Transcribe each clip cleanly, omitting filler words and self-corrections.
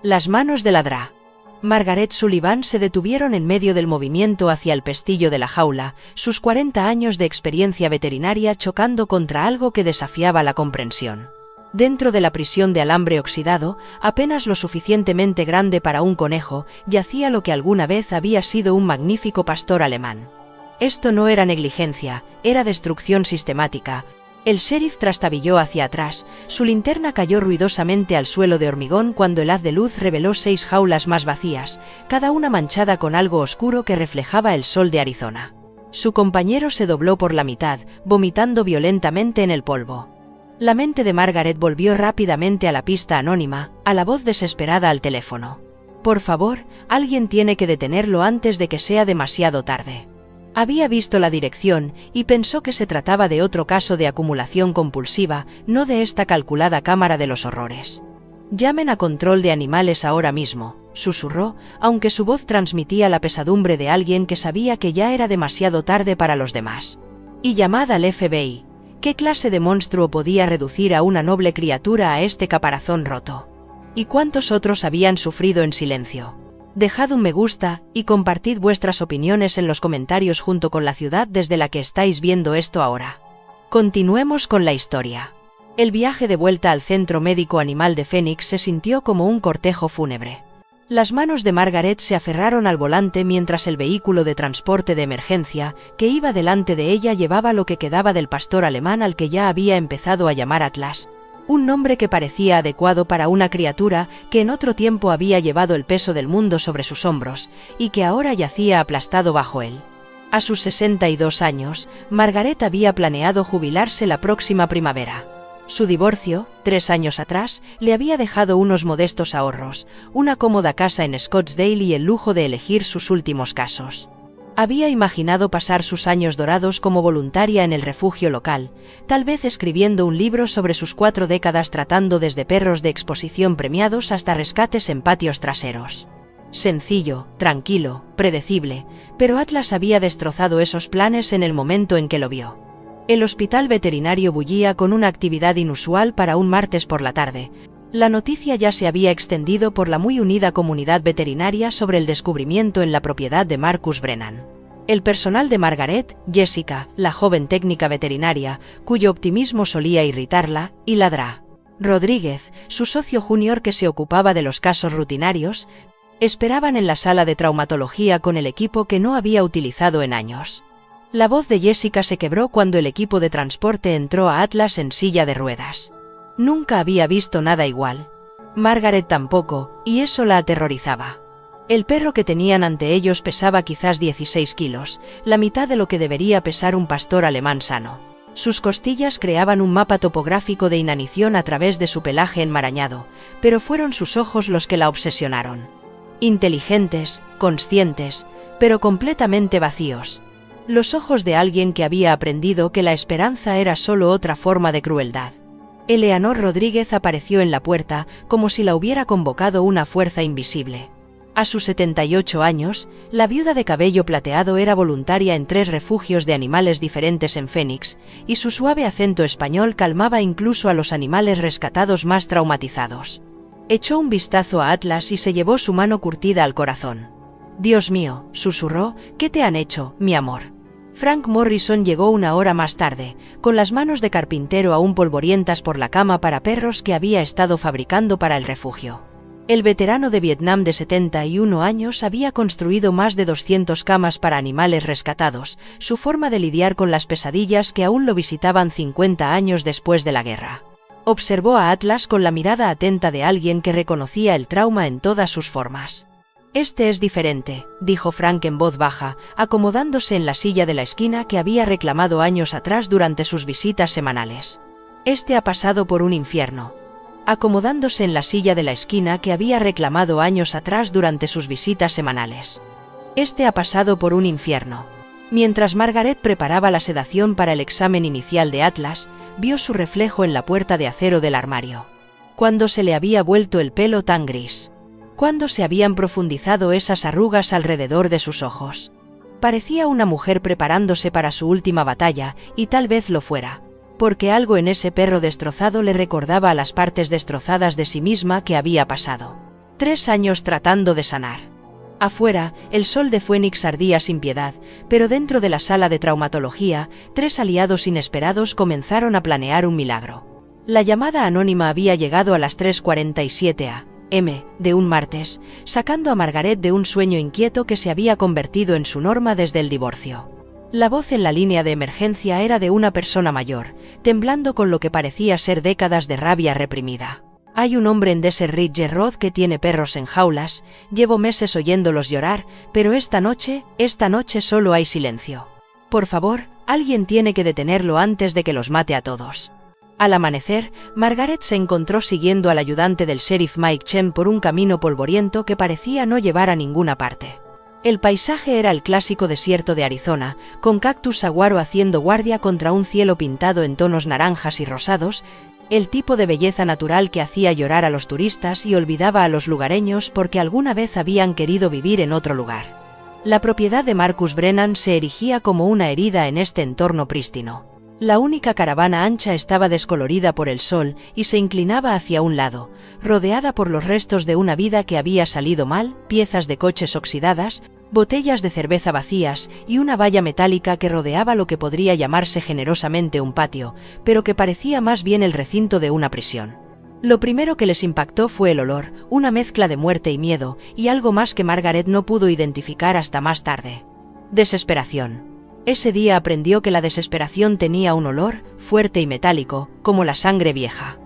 Las manos de la Dra. Margaret Sullivan se detuvieron en medio del movimiento hacia el pestillo de la jaula, sus 40 años de experiencia veterinaria chocando contra algo que desafiaba la comprensión. Dentro de la prisión de alambre oxidado, apenas lo suficientemente grande para un conejo, yacía lo que alguna vez había sido un magnífico pastor alemán. Esto no era negligencia, era destrucción sistemática. El sheriff trastabilló hacia atrás, su linterna cayó ruidosamente al suelo de hormigón cuando el haz de luz reveló 6 jaulas más vacías, cada una manchada con algo oscuro que reflejaba el sol de Arizona. Su compañero se dobló por la mitad, vomitando violentamente en el polvo. La mente de Margaret volvió rápidamente a la pista anónima, a la voz desesperada al teléfono. Por favor, alguien tiene que detenerlo antes de que sea demasiado tarde. Había visto la dirección y pensó que se trataba de otro caso de acumulación compulsiva, no de esta calculada cámara de los horrores. «Llamen a control de animales ahora mismo», susurró, aunque su voz transmitía la pesadumbre de alguien que sabía que ya era demasiado tarde para los demás. «Y llamad al FBI». ¿Qué clase de monstruo podía reducir a una noble criatura a este caparazón roto? ¿Y cuántos otros habían sufrido en silencio? Dejad un me gusta y compartid vuestras opiniones en los comentarios junto con la ciudad desde la que estáis viendo esto ahora. Continuemos con la historia. El viaje de vuelta al Centro Médico Animal de Phoenix se sintió como un cortejo fúnebre. Las manos de Margaret se aferraron al volante mientras el vehículo de transporte de emergencia, que iba delante de ella, llevaba lo que quedaba del pastor alemán al que ya había empezado a llamar Atlas. Un nombre que parecía adecuado para una criatura que en otro tiempo había llevado el peso del mundo sobre sus hombros, y que ahora yacía aplastado bajo él. A sus 62 años, Margaret había planeado jubilarse la próxima primavera. Su divorcio, 3 años atrás, le había dejado unos modestos ahorros, una cómoda casa en Scottsdale y el lujo de elegir sus últimos casos. Había imaginado pasar sus años dorados como voluntaria en el refugio local, tal vez escribiendo un libro sobre sus 4 décadas tratando desde perros de exposición premiados hasta rescates en patios traseros. Sencillo, tranquilo, predecible, pero Atlas había destrozado esos planes en el momento en que lo vio. El hospital veterinario bullía con una actividad inusual para un martes por la tarde. La noticia ya se había extendido por la muy unida comunidad veterinaria sobre el descubrimiento en la propiedad de Marcus Brennan. El personal de Margaret, Jessica, la joven técnica veterinaria, cuyo optimismo solía irritarla, y la Dra. Rodríguez, su socio junior que se ocupaba de los casos rutinarios, esperaban en la sala de traumatología con el equipo que no había utilizado en años. La voz de Jessica se quebró cuando el equipo de transporte entró a Atlas en silla de ruedas. Nunca había visto nada igual. Margaret tampoco, y eso la aterrorizaba. El perro que tenían ante ellos pesaba quizás 16 kilos, la mitad de lo que debería pesar un pastor alemán sano. Sus costillas creaban un mapa topográfico de inanición a través de su pelaje enmarañado, pero fueron sus ojos los que la obsesionaron. Inteligentes, conscientes, pero completamente vacíos. Los ojos de alguien que había aprendido que la esperanza era solo otra forma de crueldad. Eleanor Rodríguez apareció en la puerta, como si la hubiera convocado una fuerza invisible. A sus 78 años, la viuda de cabello plateado era voluntaria en 3 refugios de animales diferentes en Phoenix, y su suave acento español calmaba incluso a los animales rescatados más traumatizados. Echó un vistazo a Atlas y se llevó su mano curtida al corazón. «Dios mío», susurró, «¿qué te han hecho, mi amor?» Frank Morrison llegó 1 hora más tarde, con las manos de carpintero aún polvorientas por la cama para perros que había estado fabricando para el refugio. El veterano de Vietnam de 71 años había construido más de 200 camas para animales rescatados, su forma de lidiar con las pesadillas que aún lo visitaban 50 años después de la guerra. Observó a Atlas con la mirada atenta de alguien que reconocía el trauma en todas sus formas. «Este es diferente», dijo Frank en voz baja, acomodándose en la silla de la esquina que había reclamado años atrás durante sus visitas semanales. «Este ha pasado por un infierno». Acomodándose en la silla de la esquina que había reclamado años atrás durante sus visitas semanales. «Este ha pasado por un infierno». Mientras Margaret preparaba la sedación para el examen inicial de Atlas, vio su reflejo en la puerta de acero del armario. ¿Cuándo se le había vuelto el pelo tan gris? ¿Cuándo se habían profundizado esas arrugas alrededor de sus ojos? Parecía una mujer preparándose para su última batalla, y tal vez lo fuera, porque algo en ese perro destrozado le recordaba a las partes destrozadas de sí misma que había pasado. 3 años tratando de sanar. Afuera, el sol de Phoenix ardía sin piedad, pero dentro de la sala de traumatología, 3 aliados inesperados comenzaron a planear un milagro. La llamada anónima había llegado a las 3:47 a.m. de un martes, sacando a Margaret de un sueño inquieto que se había convertido en su norma desde el divorcio. La voz en la línea de emergencia era de una persona mayor, temblando con lo que parecía ser décadas de rabia reprimida. Hay un hombre en Desert Ridge Road que tiene perros en jaulas, llevo meses oyéndolos llorar, pero esta noche solo hay silencio. Por favor, alguien tiene que detenerlo antes de que los mate a todos. Al amanecer, Margaret se encontró siguiendo al ayudante del sheriff Mike Chen por un camino polvoriento que parecía no llevar a ninguna parte. El paisaje era el clásico desierto de Arizona, con cactus saguaro haciendo guardia contra un cielo pintado en tonos naranjas y rosados, el tipo de belleza natural que hacía llorar a los turistas y olvidaba a los lugareños porque alguna vez habían querido vivir en otro lugar. La propiedad de Marcus Brennan se erigía como una herida en este entorno prístino. La única caravana ancha estaba descolorida por el sol y se inclinaba hacia un lado, rodeada por los restos de una vida que había salido mal, piezas de coches oxidadas, botellas de cerveza vacías y una valla metálica que rodeaba lo que podría llamarse generosamente un patio, pero que parecía más bien el recinto de una prisión. Lo primero que les impactó fue el olor, una mezcla de muerte y miedo, y algo más que Margaret no pudo identificar hasta más tarde. Desesperación. Ese día aprendió que la desesperación tenía un olor, fuerte y metálico, como la sangre vieja.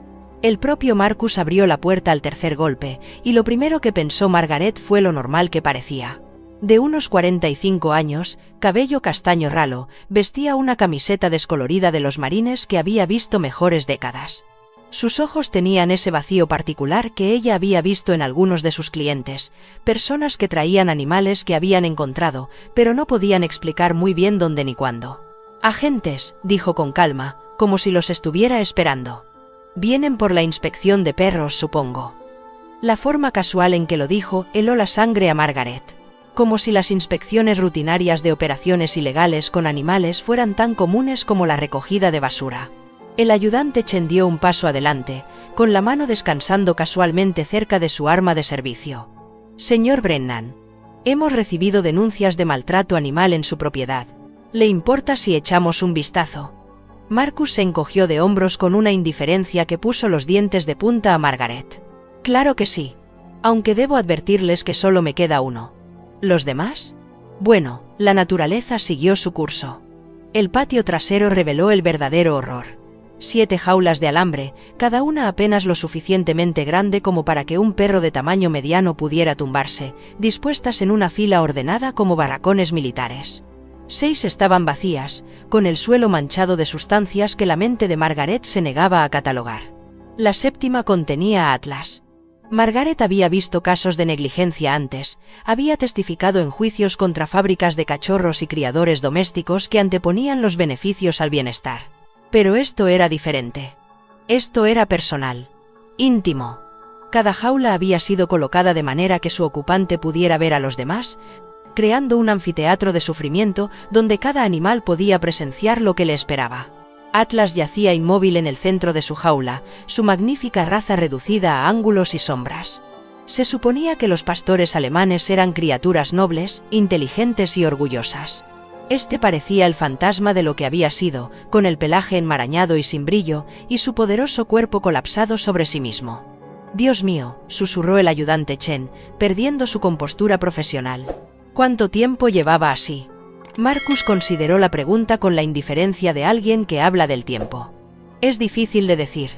El propio Marcus abrió la puerta al tercer golpe, y lo primero que pensó Margaret fue lo normal que parecía. De unos 45 años, cabello castaño ralo, vestía una camiseta descolorida de los marines que había visto mejores décadas. Sus ojos tenían ese vacío particular que ella había visto en algunos de sus clientes, personas que traían animales que habían encontrado, pero no podían explicar muy bien dónde ni cuándo. «Agentes», dijo con calma, como si los estuviera esperando. «Vienen por la inspección de perros, supongo». La forma casual en que lo dijo heló la sangre a Margaret. Como si las inspecciones rutinarias de operaciones ilegales con animales fueran tan comunes como la recogida de basura. El ayudante Chen dio un paso adelante, con la mano descansando casualmente cerca de su arma de servicio. «Señor Brennan, hemos recibido denuncias de maltrato animal en su propiedad. ¿Le importa si echamos un vistazo?» Marcus se encogió de hombros con una indiferencia que puso los dientes de punta a Margaret. «Claro que sí. Aunque debo advertirles que solo me queda uno. ¿Los demás?» Bueno, la naturaleza siguió su curso. El patio trasero reveló el verdadero horror. 7 jaulas de alambre, cada una apenas lo suficientemente grande como para que un perro de tamaño mediano pudiera tumbarse, dispuestas en una fila ordenada como barracones militares. 6 estaban vacías, con el suelo manchado de sustancias que la mente de Margaret se negaba a catalogar. La 7ª contenía a Atlas. Margaret había visto casos de negligencia antes, había testificado en juicios contra fábricas de cachorros y criadores domésticos que anteponían los beneficios al bienestar. Pero esto era diferente. Esto era personal. Íntimo. Cada jaula había sido colocada de manera que su ocupante pudiera ver a los demás, creando un anfiteatro de sufrimiento donde cada animal podía presenciar lo que le esperaba. Atlas yacía inmóvil en el centro de su jaula, su magnífica raza reducida a ángulos y sombras. Se suponía que los pastores alemanes eran criaturas nobles, inteligentes y orgullosas. Este parecía el fantasma de lo que había sido, con el pelaje enmarañado y sin brillo, y su poderoso cuerpo colapsado sobre sí mismo. «Dios mío», susurró el ayudante Chen, perdiendo su compostura profesional. «¿Cuánto tiempo llevaba así?» Marcus consideró la pregunta con la indiferencia de alguien que habla del tiempo. «Es difícil de decir.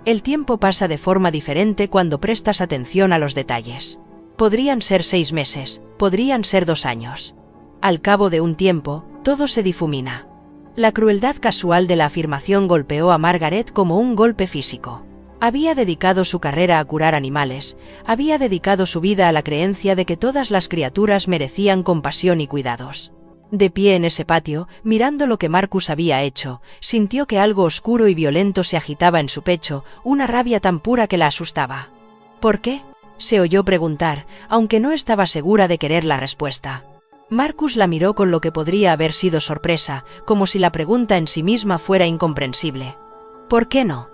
El tiempo pasa de forma diferente cuando prestas atención a los detalles. Podrían ser 6 meses, podrían ser 2 años. Al cabo de un tiempo, todo se difumina». La crueldad casual de la afirmación golpeó a Margaret como un golpe físico. Había dedicado su carrera a curar animales, había dedicado su vida a la creencia de que todas las criaturas merecían compasión y cuidados. De pie en ese patio, mirando lo que Marcus había hecho, sintió que algo oscuro y violento se agitaba en su pecho, una rabia tan pura que la asustaba. «¿Por qué?», se oyó preguntar, aunque no estaba segura de querer la respuesta. Marcus la miró con lo que podría haber sido sorpresa, como si la pregunta en sí misma fuera incomprensible. «¿Por qué no?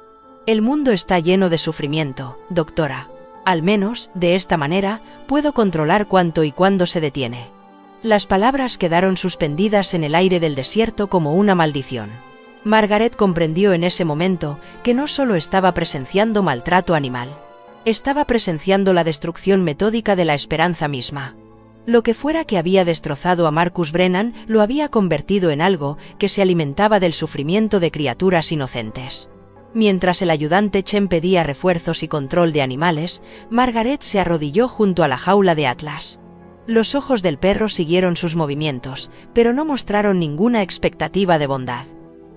El mundo está lleno de sufrimiento, doctora. Al menos, de esta manera, puedo controlar cuánto y cuándo se detiene. Las palabras quedaron suspendidas en el aire del desierto como una maldición. Margaret comprendió en ese momento que no solo estaba presenciando maltrato animal. Estaba presenciando la destrucción metódica de la esperanza misma. Lo que fuera que había destrozado a Marcus Brennan lo había convertido en algo que se alimentaba del sufrimiento de criaturas inocentes. Mientras el ayudante Chen pedía refuerzos y control de animales, Margaret se arrodilló junto a la jaula de Atlas. Los ojos del perro siguieron sus movimientos, pero no mostraron ninguna expectativa de bondad.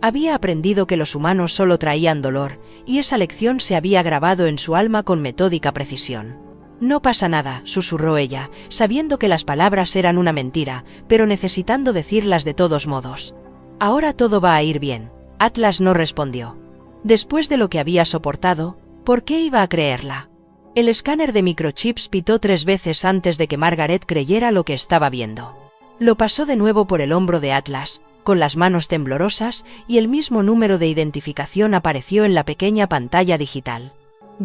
Había aprendido que los humanos solo traían dolor, y esa lección se había grabado en su alma con metódica precisión. «No pasa nada», susurró ella, sabiendo que las palabras eran una mentira, pero necesitando decirlas de todos modos. «Ahora todo va a ir bien». Atlas no respondió. Después de lo que había soportado, ¿por qué iba a creerla? El escáner de microchips pitó 3 veces antes de que Margaret creyera lo que estaba viendo. Lo pasó de nuevo por el hombro de Atlas, con las manos temblorosas, y el mismo número de identificación apareció en la pequeña pantalla digital.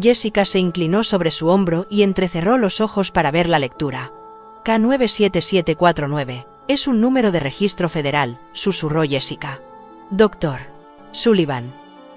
Jessica se inclinó sobre su hombro y entrecerró los ojos para ver la lectura. K97749, es un número de registro federal, susurró Jessica. Doctor Sullivan.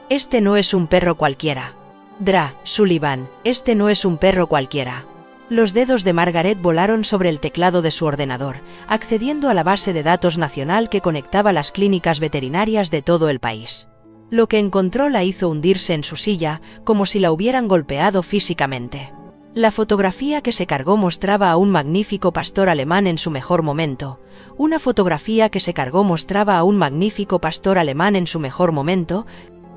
Este no es un perro cualquiera. Dra. Sullivan, este no es un perro cualquiera. Los dedos de Margaret volaron sobre el teclado de su ordenador, accediendo a la base de datos nacional que conectaba las clínicas veterinarias de todo el país. Lo que encontró la hizo hundirse en su silla, como si la hubieran golpeado físicamente. La fotografía que se cargó mostraba a un magnífico pastor alemán en su mejor momento. Una fotografía que se cargó mostraba a un magnífico pastor alemán en su mejor momento,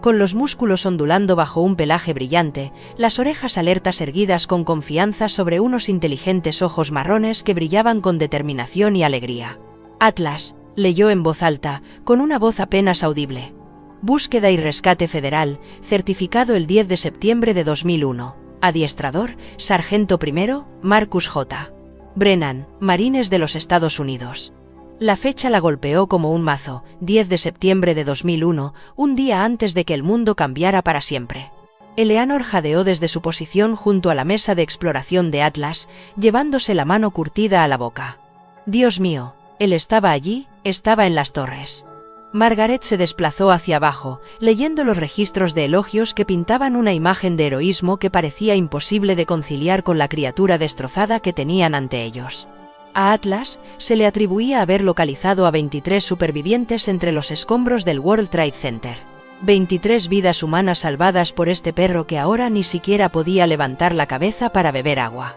con los músculos ondulando bajo un pelaje brillante, las orejas alertas erguidas con confianza sobre unos inteligentes ojos marrones que brillaban con determinación y alegría. Atlas, leyó en voz alta, con una voz apenas audible. Búsqueda y rescate federal, certificado el 10 de septiembre de 2001. Adiestrador, Sargento I, Marcus J. Brennan, Marines de los Estados Unidos. La fecha la golpeó como un mazo, 10 de septiembre de 2001, un día antes de que el mundo cambiara para siempre. Eleanor jadeó desde su posición junto a la mesa de exploración de Atlas, llevándose la mano curtida a la boca. Dios mío, él estaba allí, estaba en las torres. Margaret se desplazó hacia abajo, leyendo los registros de elogios que pintaban una imagen de heroísmo que parecía imposible de conciliar con la criatura destrozada que tenían ante ellos. A Atlas se le atribuía haber localizado a 23 supervivientes entre los escombros del World Trade Center. 23 vidas humanas salvadas por este perro que ahora ni siquiera podía levantar la cabeza para beber agua.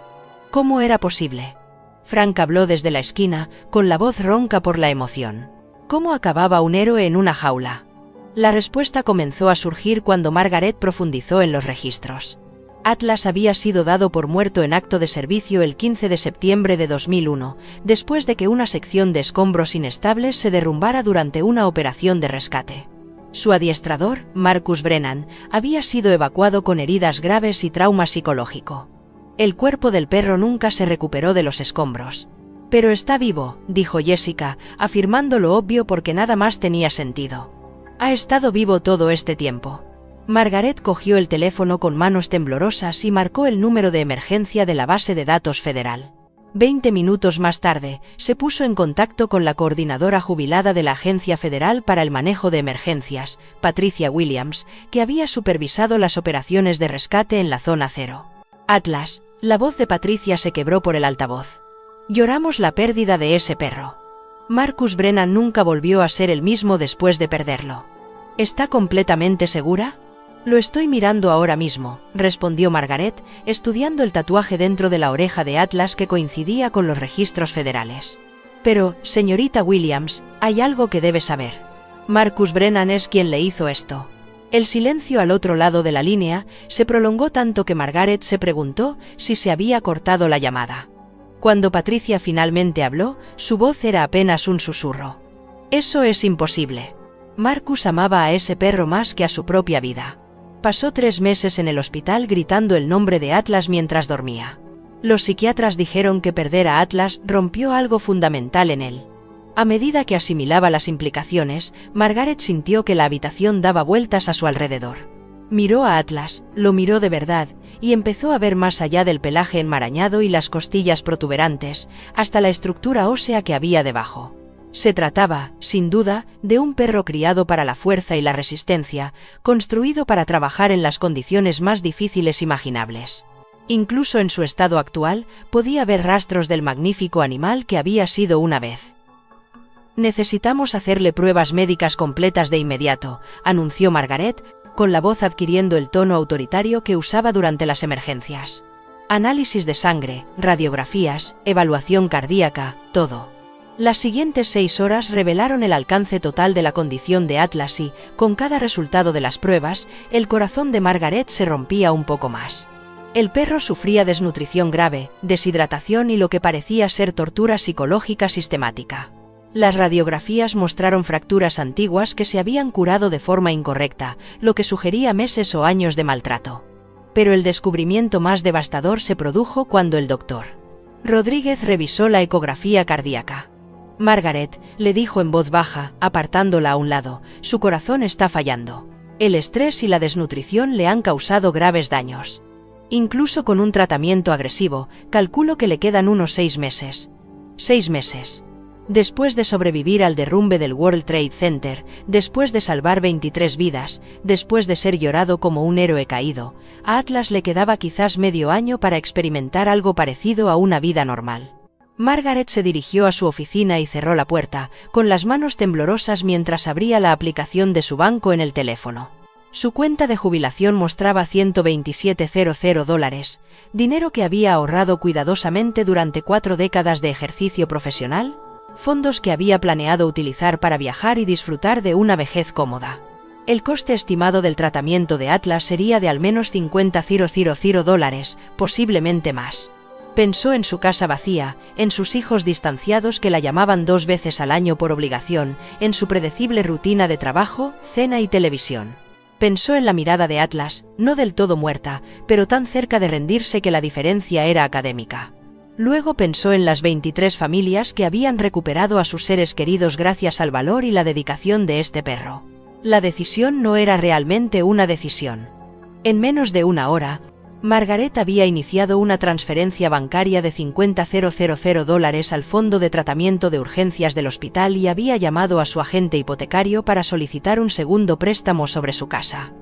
¿Cómo era posible? Frank habló desde la esquina, con la voz ronca por la emoción. ¿Cómo acababa un héroe en una jaula? La respuesta comenzó a surgir cuando Margaret profundizó en los registros. Atlas había sido dado por muerto en acto de servicio el 15 de septiembre de 2001, después de que una sección de escombros inestables se derrumbara durante una operación de rescate. Su adiestrador, Marcus Brennan, había sido evacuado con heridas graves y trauma psicológico. El cuerpo del perro nunca se recuperó de los escombros. «Pero está vivo», dijo Jessica, afirmando lo obvio porque nada más tenía sentido. «Ha estado vivo todo este tiempo». Margaret cogió el teléfono con manos temblorosas y marcó el número de emergencia de la base de datos federal. 20 minutos más tarde, se puso en contacto con la coordinadora jubilada de la Agencia Federal para el Manejo de Emergencias, Patricia Williams, que había supervisado las operaciones de rescate en la zona cero. «Atlas», la voz de Patricia se quebró por el altavoz. «Lloramos la pérdida de ese perro. Marcus Brennan nunca volvió a ser el mismo después de perderlo». «¿Está completamente segura?» «Lo estoy mirando ahora mismo», respondió Margaret, estudiando el tatuaje dentro de la oreja de Atlas que coincidía con los registros federales. «Pero, señorita Williams, hay algo que debe saber. Marcus Brennan es quien le hizo esto». El silencio al otro lado de la línea se prolongó tanto que Margaret se preguntó si se había cortado la llamada. Cuando Patricia finalmente habló, su voz era apenas un susurro. «Eso es imposible. Marcus amaba a ese perro más que a su propia vida. Pasó 3 meses en el hospital gritando el nombre de Atlas mientras dormía. Los psiquiatras dijeron que perder a Atlas rompió algo fundamental en él». A medida que asimilaba las implicaciones, Margaret sintió que la habitación daba vueltas a su alrededor. Miró a Atlas, lo miró de verdad, y empezó a ver más allá del pelaje enmarañado y las costillas protuberantes, hasta la estructura ósea que había debajo. Se trataba, sin duda, de un perro criado para la fuerza y la resistencia, construido para trabajar en las condiciones más difíciles imaginables. Incluso en su estado actual, podía ver rastros del magnífico animal que había sido una vez. «Necesitamos hacerle pruebas médicas completas de inmediato», anunció Margaret, con la voz adquiriendo el tono autoritario que usaba durante las emergencias. «Análisis de sangre, radiografías, evaluación cardíaca, todo». Las siguientes 6 horas revelaron el alcance total de la condición de Atlas y, con cada resultado de las pruebas, el corazón de Margaret se rompía un poco más. El perro sufría desnutrición grave, deshidratación y lo que parecía ser tortura psicológica sistemática. Las radiografías mostraron fracturas antiguas que se habían curado de forma incorrecta, lo que sugería meses o años de maltrato. Pero el descubrimiento más devastador se produjo cuando el doctor Rodríguez revisó la ecografía cardíaca. «Margaret», le dijo en voz baja, apartándola a un lado, «su corazón está fallando. El estrés y la desnutrición le han causado graves daños. Incluso con un tratamiento agresivo, calculo que le quedan unos 6 meses». 6 meses. Después de sobrevivir al derrumbe del World Trade Center, después de salvar 23 vidas, después de ser llorado como un héroe caído, a Atlas le quedaba quizás medio año para experimentar algo parecido a una vida normal. Margaret se dirigió a su oficina y cerró la puerta, con las manos temblorosas mientras abría la aplicación de su banco en el teléfono. Su cuenta de jubilación mostraba $127,000, dinero que había ahorrado cuidadosamente durante 4 décadas de ejercicio profesional, fondos que había planeado utilizar para viajar y disfrutar de una vejez cómoda. El coste estimado del tratamiento de Atlas sería de al menos $50,000, posiblemente más. Pensó en su casa vacía, en sus hijos distanciados que la llamaban 2 veces al año por obligación, en su predecible rutina de trabajo, cena y televisión. Pensó en la mirada de Atlas, no del todo muerta, pero tan cerca de rendirse que la diferencia era académica. Luego pensó en las 23 familias que habían recuperado a sus seres queridos gracias al valor y la dedicación de este perro. La decisión no era realmente una decisión. En menos de una hora, Margaret había iniciado una transferencia bancaria de $50,000 al fondo de tratamiento de urgencias del hospital y había llamado a su agente hipotecario para solicitar un segundo préstamo sobre su casa.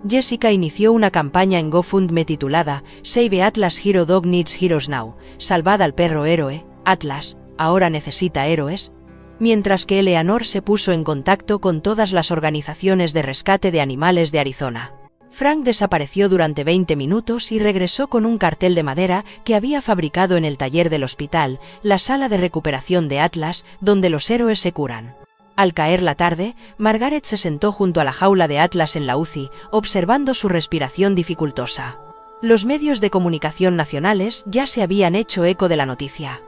Jessica inició una campaña en GoFundMe titulada Save Atlas Hero Dog Needs Heroes Now, salvad al perro héroe, Atlas, ahora necesita héroes, mientras que Eleanor se puso en contacto con todas las organizaciones de rescate de animales de Arizona. Frank desapareció durante 20 minutos y regresó con un cartel de madera que había fabricado en el taller del hospital, la sala de recuperación de Atlas, donde los héroes se curan. Al caer la tarde, Margaret se sentó junto a la jaula de Atlas en la UCI, observando su respiración dificultosa. Los medios de comunicación nacionales ya se habían hecho eco de la noticia.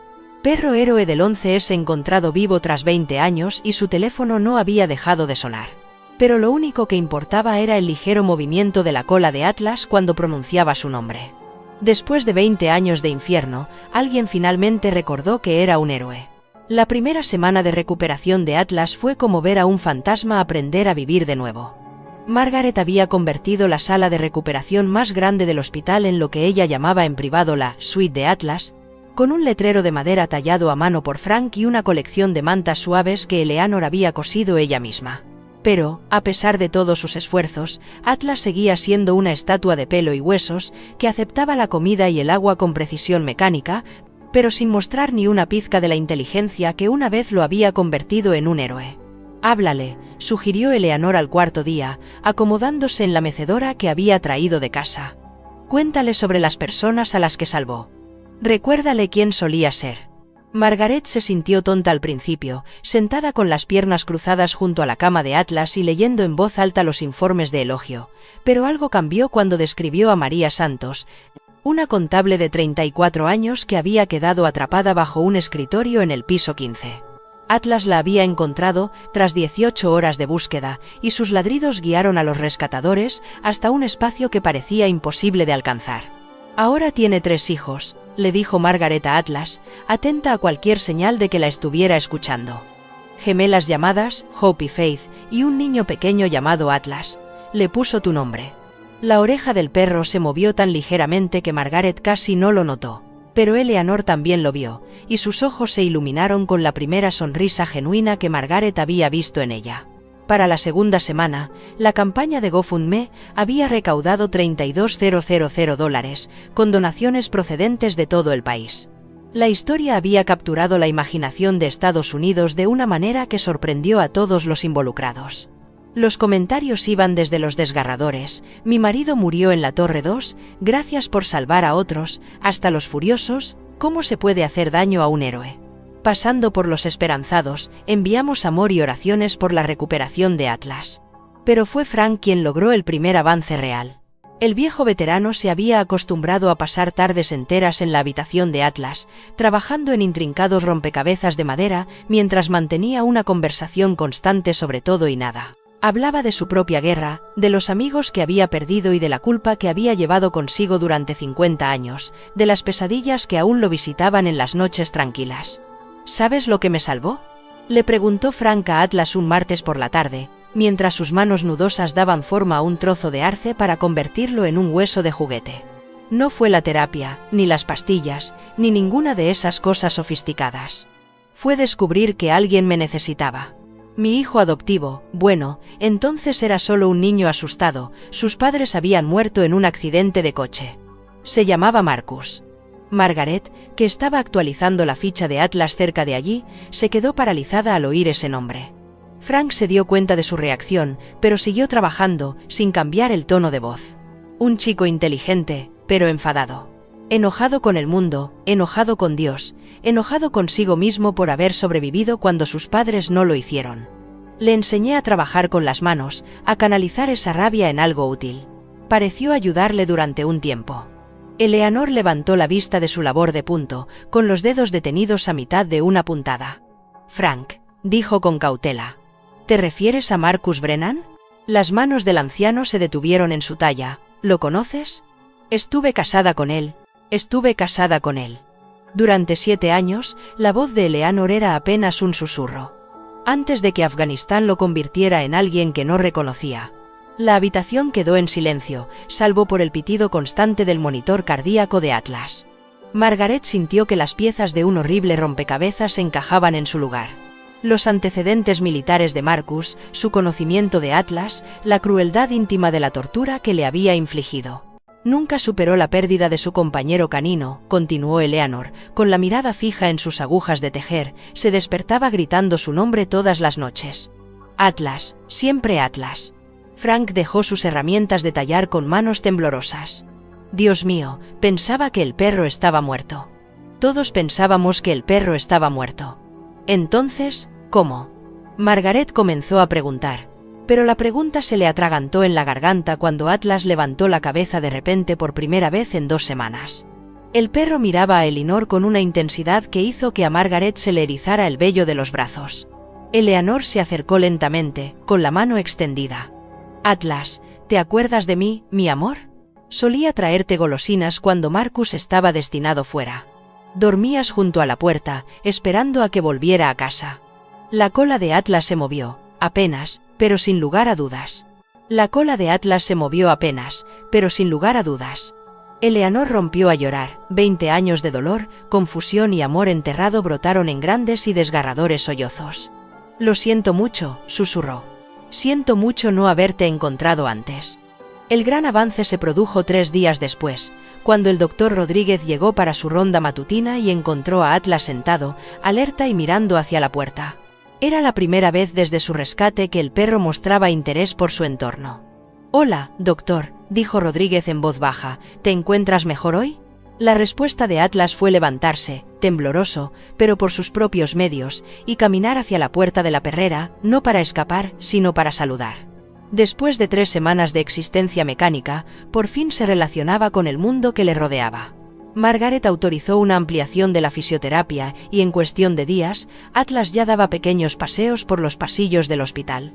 Perro héroe del 11S encontrado vivo tras 20 años y su teléfono no había dejado de sonar. Pero lo único que importaba era el ligero movimiento de la cola de Atlas cuando pronunciaba su nombre. Después de 20 años de infierno, alguien finalmente recordó que era un héroe. La primera semana de recuperación de Atlas fue como ver a un fantasma aprender a vivir de nuevo. Margaret había convertido la sala de recuperación más grande del hospital en lo que ella llamaba en privado la «suite de Atlas», con un letrero de madera tallado a mano por Frank y una colección de mantas suaves que Eleanor había cosido ella misma. Pero, a pesar de todos sus esfuerzos, Atlas seguía siendo una estatua de pelo y huesos, que aceptaba la comida y el agua con precisión mecánica, pero sin mostrar ni una pizca de la inteligencia que una vez lo había convertido en un héroe. «Háblale», sugirió Eleanor al cuarto día, acomodándose en la mecedora que había traído de casa. «Cuéntale sobre las personas a las que salvó. Recuérdale quién solía ser». Margaret se sintió tonta al principio, sentada con las piernas cruzadas junto a la cama de Atlas y leyendo en voz alta los informes de elogio, pero algo cambió cuando describió a María Santos, una contable de 34 años que había quedado atrapada bajo un escritorio en el piso 15. Atlas la había encontrado tras 18 horas de búsqueda, y sus ladridos guiaron a los rescatadores hasta un espacio que parecía imposible de alcanzar. «Ahora tiene 3 hijos», le dijo Margaret a Atlas, atenta a cualquier señal de que la estuviera escuchando. «Gemelas llamadas Hope y Faith, y un niño pequeño llamado Atlas. Le puso tu nombre». La oreja del perro se movió tan ligeramente que Margaret casi no lo notó. Pero Eleanor también lo vio, y sus ojos se iluminaron con la primera sonrisa genuina que Margaret había visto en ella. Para la segunda semana, la campaña de GoFundMe había recaudado $32.000 con donaciones procedentes de todo el país. La historia había capturado la imaginación de Estados Unidos de una manera que sorprendió a todos los involucrados. Los comentarios iban desde los desgarradores: "Mi marido murió en la Torre 2, gracias por salvar a otros", hasta los furiosos: "¿Cómo se puede hacer daño a un héroe?", pasando por los esperanzados: "Enviamos amor y oraciones por la recuperación de Atlas". Pero fue Frank quien logró el primer avance real. El viejo veterano se había acostumbrado a pasar tardes enteras en la habitación de Atlas, trabajando en intrincados rompecabezas de madera, mientras mantenía una conversación constante sobre todo y nada. Hablaba de su propia guerra, de los amigos que había perdido y de la culpa que había llevado consigo durante 50 años, de las pesadillas que aún lo visitaban en las noches tranquilas. ¿Sabes lo que me salvó?, le preguntó Frank a Atlas un martes por la tarde, mientras sus manos nudosas daban forma a un trozo de arce para convertirlo en un hueso de juguete. No fue la terapia, ni las pastillas, ni ninguna de esas cosas sofisticadas. Fue descubrir que alguien me necesitaba. Mi hijo adoptivo, bueno, entonces era solo un niño asustado, sus padres habían muerto en un accidente de coche. Se llamaba Marcus. Margaret, que estaba actualizando la ficha de Atlas cerca de allí, se quedó paralizada al oír ese nombre. Frank se dio cuenta de su reacción, pero siguió trabajando, sin cambiar el tono de voz. Un chico inteligente, pero enfadado. Enojado con el mundo, enojado con Dios, enojado consigo mismo por haber sobrevivido cuando sus padres no lo hicieron. Le enseñé a trabajar con las manos, a canalizar esa rabia en algo útil. Pareció ayudarle durante un tiempo. Eleanor levantó la vista de su labor de punto, con los dedos detenidos a mitad de una puntada. «Frank», dijo con cautela. «¿Te refieres a Marcus Brennan?». Las manos del anciano se detuvieron en su talla. «¿Lo conoces?». «Estuve casada con él. Durante 7 años, la voz de Eleanor era apenas un susurro. Antes de que Afganistán lo convirtiera en alguien que no reconocía. La habitación quedó en silencio, salvo por el pitido constante del monitor cardíaco de Atlas. Margaret sintió que las piezas de un horrible rompecabezas encajaban en su lugar. Los antecedentes militares de Marcus, su conocimiento de Atlas, la crueldad íntima de la tortura que le había infligido. Nunca superó la pérdida de su compañero canino, continuó Eleanor, con la mirada fija en sus agujas de tejer, se despertaba gritando su nombre todas las noches. Atlas, siempre Atlas. Frank dejó sus herramientas de tallar con manos temblorosas. Dios mío, pensaba que el perro estaba muerto. Todos pensábamos que el perro estaba muerto. Entonces, ¿cómo? Margaret comenzó a preguntar. Pero la pregunta se le atragantó en la garganta cuando Atlas levantó la cabeza de repente por primera vez en 2 semanas. El perro miraba a Elinor con una intensidad que hizo que a Margaret se le erizara el vello de los brazos. Eleanor se acercó lentamente, con la mano extendida. «Atlas, ¿te acuerdas de mí, mi amor? Solía traerte golosinas cuando Marcus estaba destinado fuera. Dormías junto a la puerta, esperando a que volviera a casa». La cola de Atlas se movió, apenas, pero sin lugar a dudas. La cola de Atlas se movió apenas, pero sin lugar a dudas. Eleanor rompió a llorar. 20 años de dolor, confusión y amor enterrado brotaron en grandes y desgarradores sollozos. «Lo siento mucho», susurró. «Siento mucho no haberte encontrado antes». El gran avance se produjo 3 días después, cuando el doctor Rodríguez llegó para su ronda matutina y encontró a Atlas sentado, alerta y mirando hacia la puerta. Era la primera vez desde su rescate que el perro mostraba interés por su entorno. «Hola, doctor», dijo Rodríguez en voz baja, «¿te encuentras mejor hoy?». La respuesta de Atlas fue levantarse, tembloroso, pero por sus propios medios, y caminar hacia la puerta de la perrera, no para escapar, sino para saludar. Después de 3 semanas de existencia mecánica, por fin se relacionaba con el mundo que le rodeaba. Margaret autorizó una ampliación de la fisioterapia y en cuestión de días, Atlas ya daba pequeños paseos por los pasillos del hospital.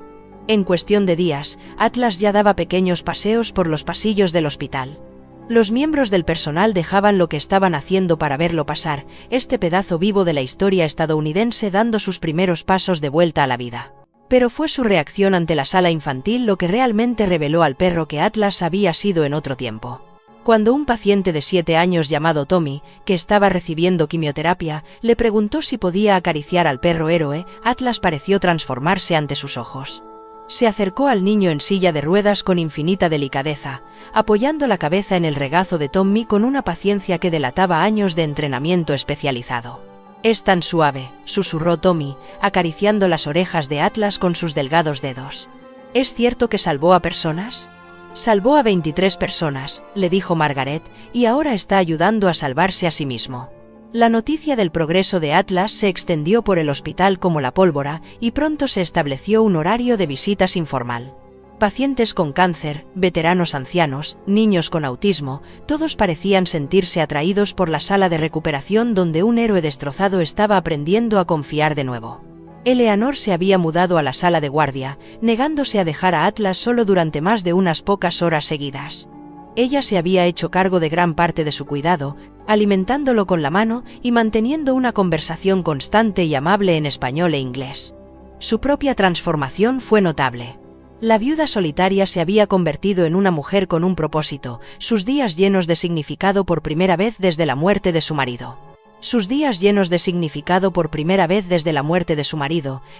Los miembros del personal dejaban lo que estaban haciendo para verlo pasar, este pedazo vivo de la historia estadounidense dando sus primeros pasos de vuelta a la vida. Pero fue su reacción ante la sala infantil lo que realmente reveló al perro que Atlas había sido en otro tiempo. Cuando un paciente de 7 años llamado Tommy, que estaba recibiendo quimioterapia, le preguntó si podía acariciar al perro héroe, Atlas pareció transformarse ante sus ojos. Se acercó al niño en silla de ruedas con infinita delicadeza, apoyando la cabeza en el regazo de Tommy con una paciencia que delataba años de entrenamiento especializado. «Es tan suave», susurró Tommy, acariciando las orejas de Atlas con sus delgados dedos. «¿Es cierto que salvó a personas?» «Salvó a 23 personas», le dijo Margaret, «y ahora está ayudando a salvarse a sí mismo». La noticia del progreso de Atlas se extendió por el hospital como la pólvora y pronto se estableció un horario de visitas informal. Pacientes con cáncer, veteranos ancianos, niños con autismo, todos parecían sentirse atraídos por la sala de recuperación donde un héroe destrozado estaba aprendiendo a confiar de nuevo. Eleanor se había mudado a la sala de guardia, negándose a dejar a Atlas solo durante más de unas pocas horas seguidas. Ella se había hecho cargo de gran parte de su cuidado, alimentándolo con la mano y manteniendo una conversación constante y amable en español e inglés. Su propia transformación fue notable. La viuda solitaria se había convertido en una mujer con un propósito, sus días llenos de significado por primera vez desde la muerte de su marido.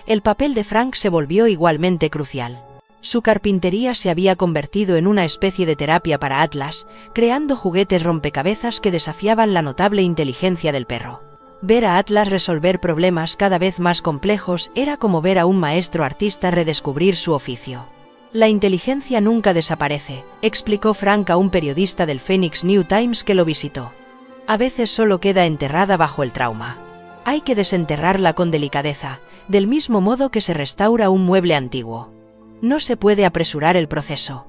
El papel de Frank se volvió igualmente crucial. Su carpintería se había convertido en una especie de terapia para Atlas, creando juguetes rompecabezas que desafiaban la notable inteligencia del perro. Ver a Atlas resolver problemas cada vez más complejos era como ver a un maestro artista redescubrir su oficio. «La inteligencia nunca desaparece», explicó Frank a un periodista del Phoenix New Times que lo visitó. «A veces solo queda enterrada bajo el trauma. Hay que desenterrarla con delicadeza, del mismo modo que se restaura un mueble antiguo. No se puede apresurar el proceso».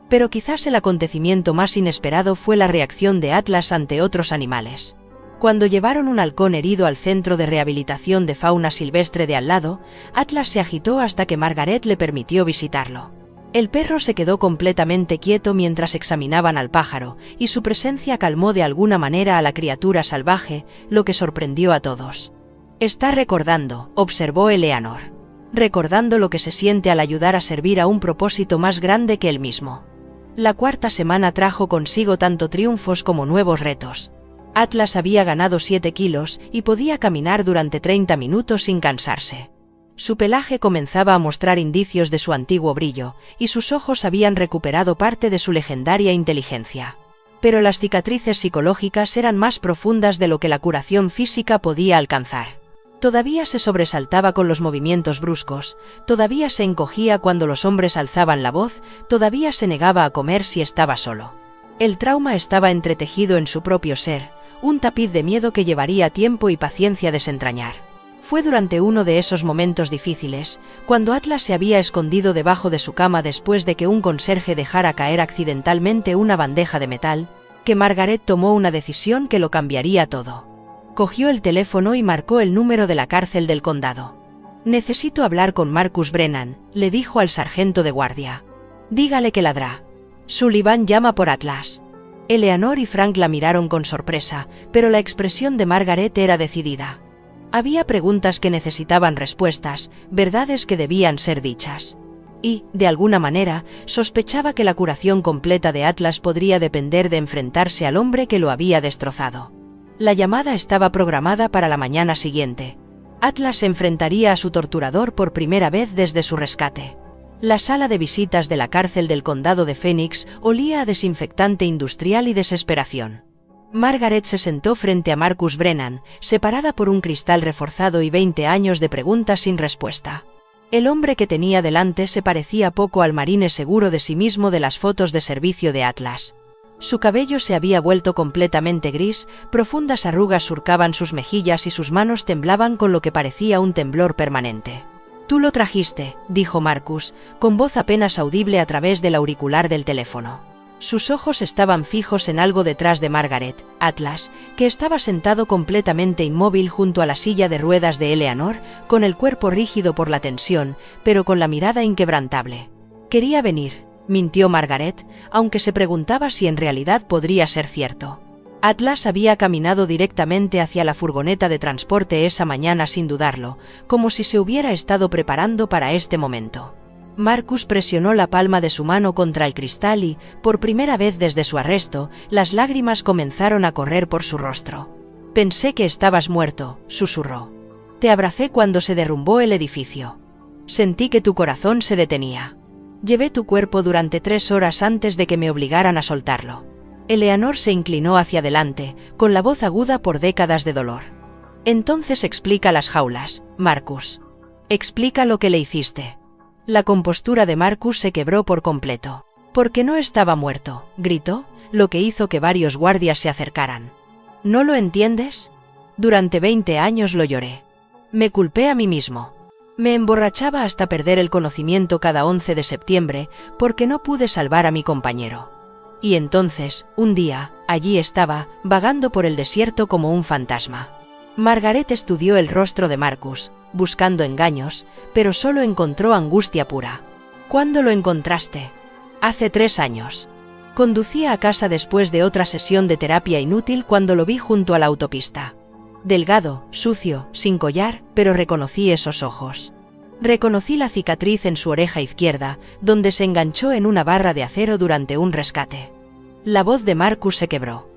Pero quizás el acontecimiento más inesperado fue la reacción de Atlas ante otros animales. Cuando llevaron un halcón herido al centro de rehabilitación de fauna silvestre de al lado, Atlas se agitó hasta que Margaret le permitió visitarlo. El perro se quedó completamente quieto mientras examinaban al pájaro, y su presencia calmó de alguna manera a la criatura salvaje, lo que sorprendió a todos. «Está recordando», observó Eleanor. «Recordando lo que se siente al ayudar a servir a un propósito más grande que él mismo». La cuarta semana trajo consigo tanto triunfos como nuevos retos. Atlas había ganado 7 kilos y podía caminar durante 30 minutos sin cansarse. Su pelaje comenzaba a mostrar indicios de su antiguo brillo, y sus ojos habían recuperado parte de su legendaria inteligencia. Pero las cicatrices psicológicas eran más profundas de lo que la curación física podía alcanzar. Todavía se sobresaltaba con los movimientos bruscos, todavía se encogía cuando los hombres alzaban la voz, todavía se negaba a comer si estaba solo. El trauma estaba entretejido en su propio ser, un tapiz de miedo que llevaría tiempo y paciencia desentrañar. Fue durante uno de esos momentos difíciles, cuando Atlas se había escondido debajo de su cama después de que un conserje dejara caer accidentalmente una bandeja de metal, que Margaret tomó una decisión que lo cambiaría todo. Cogió el teléfono y marcó el número de la cárcel del condado. «Necesito hablar con Marcus Brennan», le dijo al sargento de guardia. «Dígale que ladrá. Sullivan llama por Atlas». Eleanor y Frank la miraron con sorpresa, pero la expresión de Margaret era decidida. Había preguntas que necesitaban respuestas, verdades que debían ser dichas. Y, de alguna manera, sospechaba que la curación completa de Atlas podría depender de enfrentarse al hombre que lo había destrozado. La llamada estaba programada para la mañana siguiente. Atlas se enfrentaría a su torturador por primera vez desde su rescate. La sala de visitas de la cárcel del condado de Phoenix olía a desinfectante industrial y desesperación. Margaret se sentó frente a Marcus Brennan, separada por un cristal reforzado y 20 años de preguntas sin respuesta. El hombre que tenía delante se parecía poco al marine seguro de sí mismo de las fotos de servicio de Atlas. Su cabello se había vuelto completamente gris, profundas arrugas surcaban sus mejillas y sus manos temblaban con lo que parecía un temblor permanente. «Tú lo trajiste», dijo Marcus, con voz apenas audible a través del auricular del teléfono. Sus ojos estaban fijos en algo detrás de Margaret, Atlas, que estaba sentado completamente inmóvil junto a la silla de ruedas de Eleanor, con el cuerpo rígido por la tensión, pero con la mirada inquebrantable. «Quería venir», mintió Margaret, aunque se preguntaba si en realidad podría ser cierto. Atlas había caminado directamente hacia la furgoneta de transporte esa mañana sin dudarlo, como si se hubiera estado preparando para este momento. Marcus presionó la palma de su mano contra el cristal y, por primera vez desde su arresto, las lágrimas comenzaron a correr por su rostro. «Pensé que estabas muerto», susurró. «Te abracé cuando se derrumbó el edificio. Sentí que tu corazón se detenía. Llevé tu cuerpo durante 3 horas antes de que me obligaran a soltarlo». Eleanor se inclinó hacia adelante, con la voz aguda por décadas de dolor. «Entonces explica las jaulas, Marcus. Explica lo que le hiciste». La compostura de Marcus se quebró por completo. «Porque no estaba muerto», gritó, lo que hizo que varios guardias se acercaran. «¿No lo entiendes? Durante 20 años lo lloré. Me culpé a mí mismo. Me emborrachaba hasta perder el conocimiento cada 11 de septiembre porque no pude salvar a mi compañero. Y entonces, un día, allí estaba, vagando por el desierto como un fantasma». Margaret estudió el rostro de Marcus, buscando engaños, pero solo encontró angustia pura. «¿Cuándo lo encontraste?» «Hace 3 años. Conducía a casa después de otra sesión de terapia inútil cuando lo vi junto a la autopista. Delgado, sucio, sin collar, pero reconocí esos ojos. Reconocí la cicatriz en su oreja izquierda, donde se enganchó en una barra de acero durante un rescate». La voz de Marcus se quebró.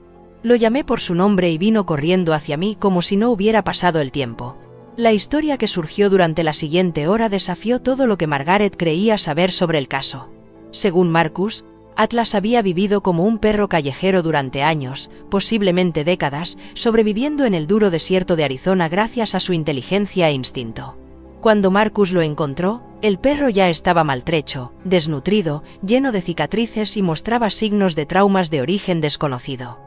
«Lo llamé por su nombre y vino corriendo hacia mí como si no hubiera pasado el tiempo». La historia que surgió durante la siguiente hora desafió todo lo que Margaret creía saber sobre el caso. Según Marcus, Atlas había vivido como un perro callejero durante años, posiblemente décadas, sobreviviendo en el duro desierto de Arizona gracias a su inteligencia e instinto. Cuando Marcus lo encontró, el perro ya estaba maltrecho, desnutrido, lleno de cicatrices y mostraba signos de traumas de origen desconocido.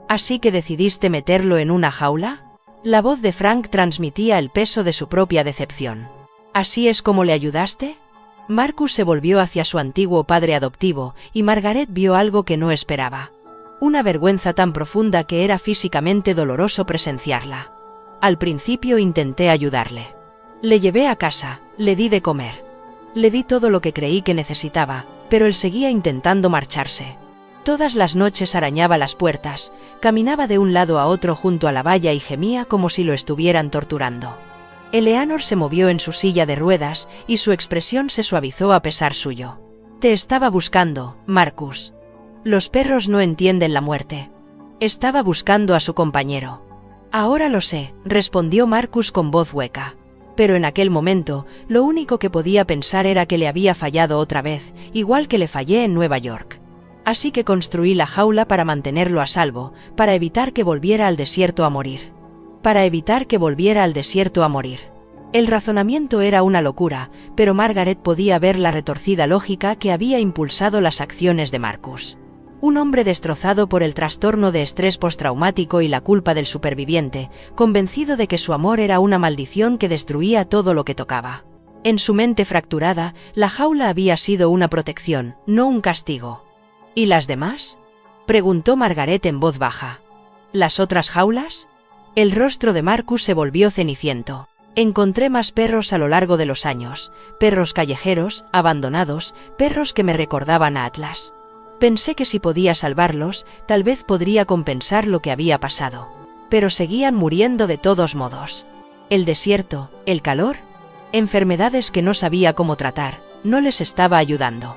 «¿Así que decidiste meterlo en una jaula?». La voz de Frank transmitía el peso de su propia decepción. «¿Así es como le ayudaste?». Marcus se volvió hacia su antiguo padre adoptivo, y Margaret vio algo que no esperaba. Una vergüenza tan profunda que era físicamente doloroso presenciarla. «Al principio intenté ayudarle. Le llevé a casa, le di de comer. Le di todo lo que creí que necesitaba, pero él seguía intentando marcharse. Todas las noches arañaba las puertas, caminaba de un lado a otro junto a la valla y gemía como si lo estuvieran torturando». Eleanor se movió en su silla de ruedas y su expresión se suavizó a pesar suyo. «Te estaba buscando, Marcus. Los perros no entienden la muerte. Estaba buscando a su compañero». «Ahora lo sé», respondió Marcus con voz hueca. Pero en aquel momento, lo único que podía pensar era que le había fallado otra vez, igual que le fallé en Nueva York. Así que construí la jaula para mantenerlo a salvo, para evitar que volviera al desierto a morir. Para evitar que volviera al desierto a morir. El razonamiento era una locura, pero Margaret podía ver la retorcida lógica que había impulsado las acciones de Marcus. Un hombre destrozado por el trastorno de estrés postraumático y la culpa del superviviente, convencido de que su amor era una maldición que destruía todo lo que tocaba. En su mente fracturada, la jaula había sido una protección, no un castigo. «¿Y las demás?», preguntó Margaret en voz baja. «¿Las otras jaulas?». El rostro de Marcus se volvió ceniciento. «Encontré más perros a lo largo de los años, perros callejeros, abandonados, perros que me recordaban a Atlas. Pensé que si podía salvarlos, tal vez podría compensar lo que había pasado. Pero seguían muriendo de todos modos. El desierto, el calor, enfermedades que no sabía cómo tratar, no les estaba ayudando.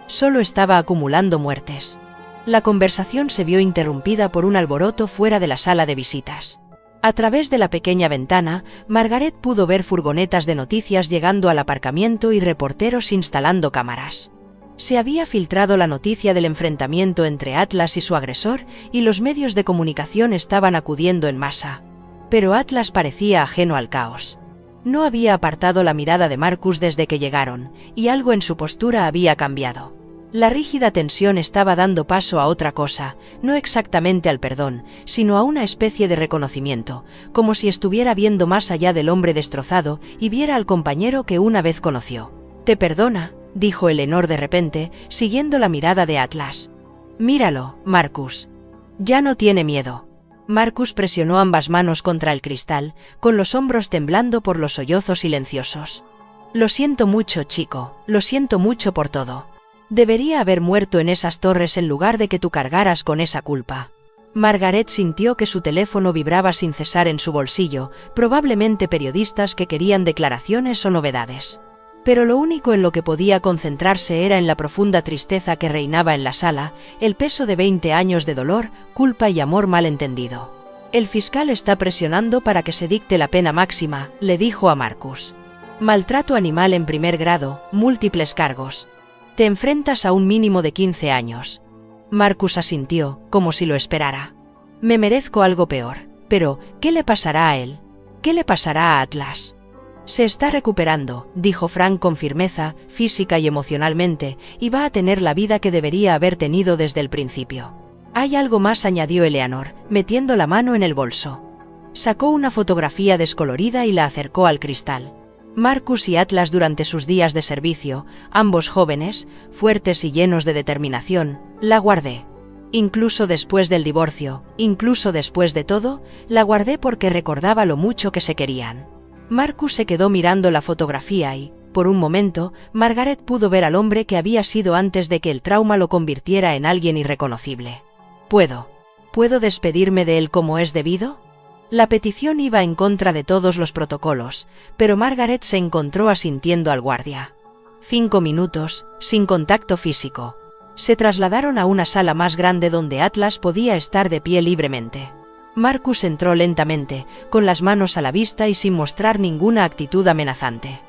Solo estaba acumulando muertes». La conversación se vio interrumpida por un alboroto fuera de la sala de visitas. A través de la pequeña ventana, Margaret pudo ver furgonetas de noticias llegando al aparcamiento y reporteros instalando cámaras. Se había filtrado la noticia del enfrentamiento entre Atlas y su agresor, y los medios de comunicación estaban acudiendo en masa. Pero Atlas parecía ajeno al caos. No había apartado la mirada de Marcus desde que llegaron, y algo en su postura había cambiado. La rígida tensión estaba dando paso a otra cosa, no exactamente al perdón, sino a una especie de reconocimiento, como si estuviera viendo más allá del hombre destrozado y viera al compañero que una vez conoció. «Te perdona», dijo Eleanor de repente, siguiendo la mirada de Atlas. «Míralo, Marcus. Ya no tiene miedo». Marcus presionó ambas manos contra el cristal, con los hombros temblando por los sollozos silenciosos. «Lo siento mucho, chico, lo siento mucho por todo. Debería haber muerto en esas torres en lugar de que tú cargaras con esa culpa. Margaret sintió que su teléfono vibraba sin cesar en su bolsillo, probablemente periodistas que querían declaraciones o novedades. Pero lo único en lo que podía concentrarse era en la profunda tristeza que reinaba en la sala, el peso de 20 años de dolor, culpa y amor malentendido. «El fiscal está presionando para que se dicte la pena máxima», le dijo a Marcus. «Maltrato animal en primer grado, múltiples cargos. Te enfrentas a un mínimo de 15 años». Marcus asintió, como si lo esperara. «Me merezco algo peor. Pero, ¿qué le pasará a él? ¿Qué le pasará a Atlas?» «Se está recuperando», dijo Frank con firmeza, física y emocionalmente, y va a tener la vida que debería haber tenido desde el principio. «Hay algo más», añadió Eleanor, metiendo la mano en el bolso. Sacó una fotografía descolorida y la acercó al cristal. Marcus y Atlas durante sus días de servicio, ambos jóvenes, fuertes y llenos de determinación, la guardé. Incluso después del divorcio, incluso después de todo, la guardé porque recordaba lo mucho que se querían. Marcus se quedó mirando la fotografía y, por un momento, Margaret pudo ver al hombre que había sido antes de que el trauma lo convirtiera en alguien irreconocible. ¿Puedo despedirme de él como es debido? La petición iba en contra de todos los protocolos, pero Margaret se encontró asintiendo al guardia. 5 minutos, sin contacto físico. Se trasladaron a una sala más grande donde Atlas podía estar de pie libremente. Marcus entró lentamente, con las manos a la vista y sin mostrar ninguna actitud amenazante.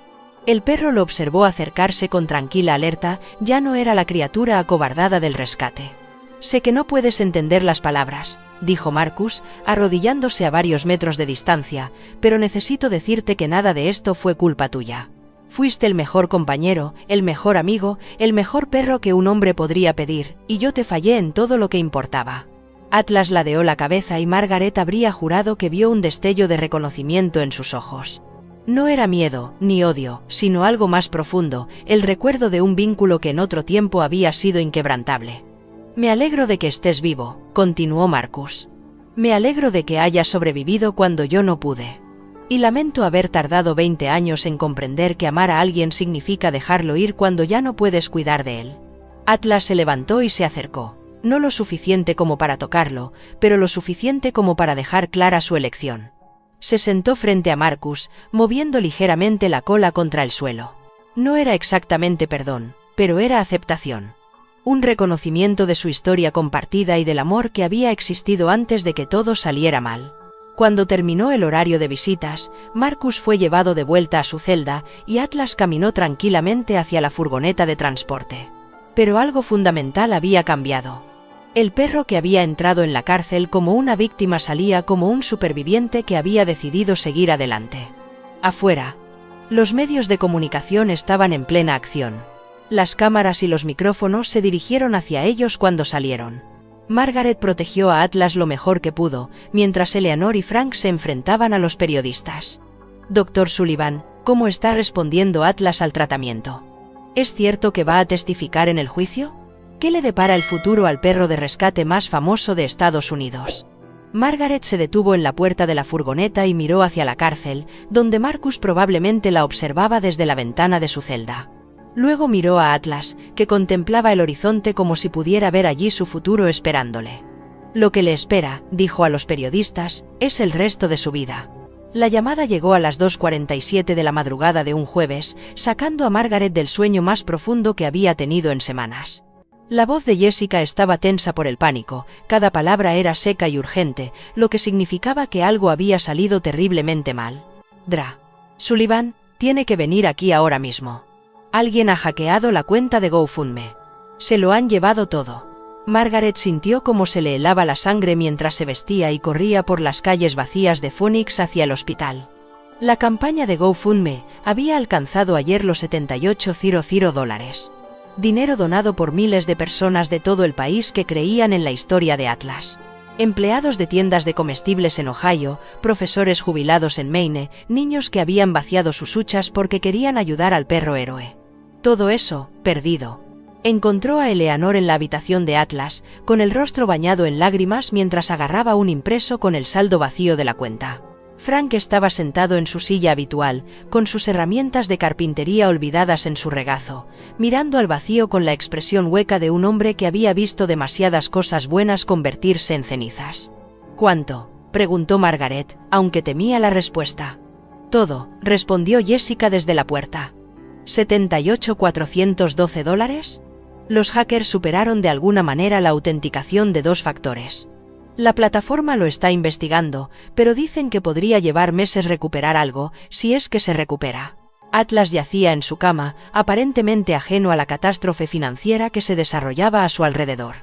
El perro lo observó acercarse con tranquila alerta, ya no era la criatura acobardada del rescate. «Sé que no puedes entender las palabras», dijo Marcus, arrodillándose a varios metros de distancia, «pero necesito decirte que nada de esto fue culpa tuya. Fuiste el mejor compañero, el mejor amigo, el mejor perro que un hombre podría pedir, y yo te fallé en todo lo que importaba». Atlas ladeó la cabeza y Margaret habría jurado que vio un destello de reconocimiento en sus ojos. No era miedo, ni odio, sino algo más profundo, el recuerdo de un vínculo que en otro tiempo había sido inquebrantable. «Me alegro de que estés vivo», continuó Marcus. «Me alegro de que hayas sobrevivido cuando yo no pude. Y lamento haber tardado 20 años en comprender que amar a alguien significa dejarlo ir cuando ya no puedes cuidar de él». Atlas se levantó y se acercó. No lo suficiente como para tocarlo, pero lo suficiente como para dejar clara su elección. Se sentó frente a Marcus, moviendo ligeramente la cola contra el suelo. No era exactamente perdón, pero era aceptación. Un reconocimiento de su historia compartida y del amor que había existido antes de que todo saliera mal. Cuando terminó el horario de visitas, Marcus fue llevado de vuelta a su celda y Atlas caminó tranquilamente hacia la furgoneta de transporte. Pero algo fundamental había cambiado. El perro que había entrado en la cárcel como una víctima salía como un superviviente que había decidido seguir adelante. Afuera, los medios de comunicación estaban en plena acción. Las cámaras y los micrófonos se dirigieron hacia ellos cuando salieron. Margaret protegió a Atlas lo mejor que pudo, mientras Eleanor y Frank se enfrentaban a los periodistas. «Dr. Sullivan, ¿cómo está respondiendo Atlas al tratamiento? ¿Es cierto que va a testificar en el juicio? ¿Qué le depara el futuro al perro de rescate más famoso de Estados Unidos?» Margaret se detuvo en la puerta de la furgoneta y miró hacia la cárcel, donde Marcus probablemente la observaba desde la ventana de su celda. Luego miró a Atlas, que contemplaba el horizonte como si pudiera ver allí su futuro esperándole. «Lo que le espera», dijo a los periodistas, «es el resto de su vida». La llamada llegó a las 2:47 de la madrugada de un jueves, sacando a Margaret del sueño más profundo que había tenido en semanas. La voz de Jessica estaba tensa por el pánico, cada palabra era seca y urgente, lo que significaba que algo había salido terriblemente mal. «Dra. Sullivan, tiene que venir aquí ahora mismo. Alguien ha hackeado la cuenta de GoFundMe. Se lo han llevado todo». Margaret sintió cómo se le helaba la sangre mientras se vestía y corría por las calles vacías de Phoenix hacia el hospital. La campaña de GoFundMe había alcanzado ayer los $78,000. Dinero donado por miles de personas de todo el país que creían en la historia de Atlas. Empleados de tiendas de comestibles en Ohio, profesores jubilados en Maine, niños que habían vaciado sus huchas porque querían ayudar al perro héroe. Todo eso, perdido. Encontró a Eleanor en la habitación de Atlas, con el rostro bañado en lágrimas mientras agarraba un impreso con el saldo vacío de la cuenta. Frank estaba sentado en su silla habitual, con sus herramientas de carpintería olvidadas en su regazo, mirando al vacío con la expresión hueca de un hombre que había visto demasiadas cosas buenas convertirse en cenizas. «¿Cuánto?», preguntó Margaret, aunque temía la respuesta. «Todo», respondió Jessica desde la puerta. $78,412. Los hackers superaron de alguna manera la autenticación de 2 factores. La plataforma lo está investigando, pero dicen que podría llevar meses recuperar algo, si es que se recupera. Atlas yacía en su cama, aparentemente ajeno a la catástrofe financiera que se desarrollaba a su alrededor.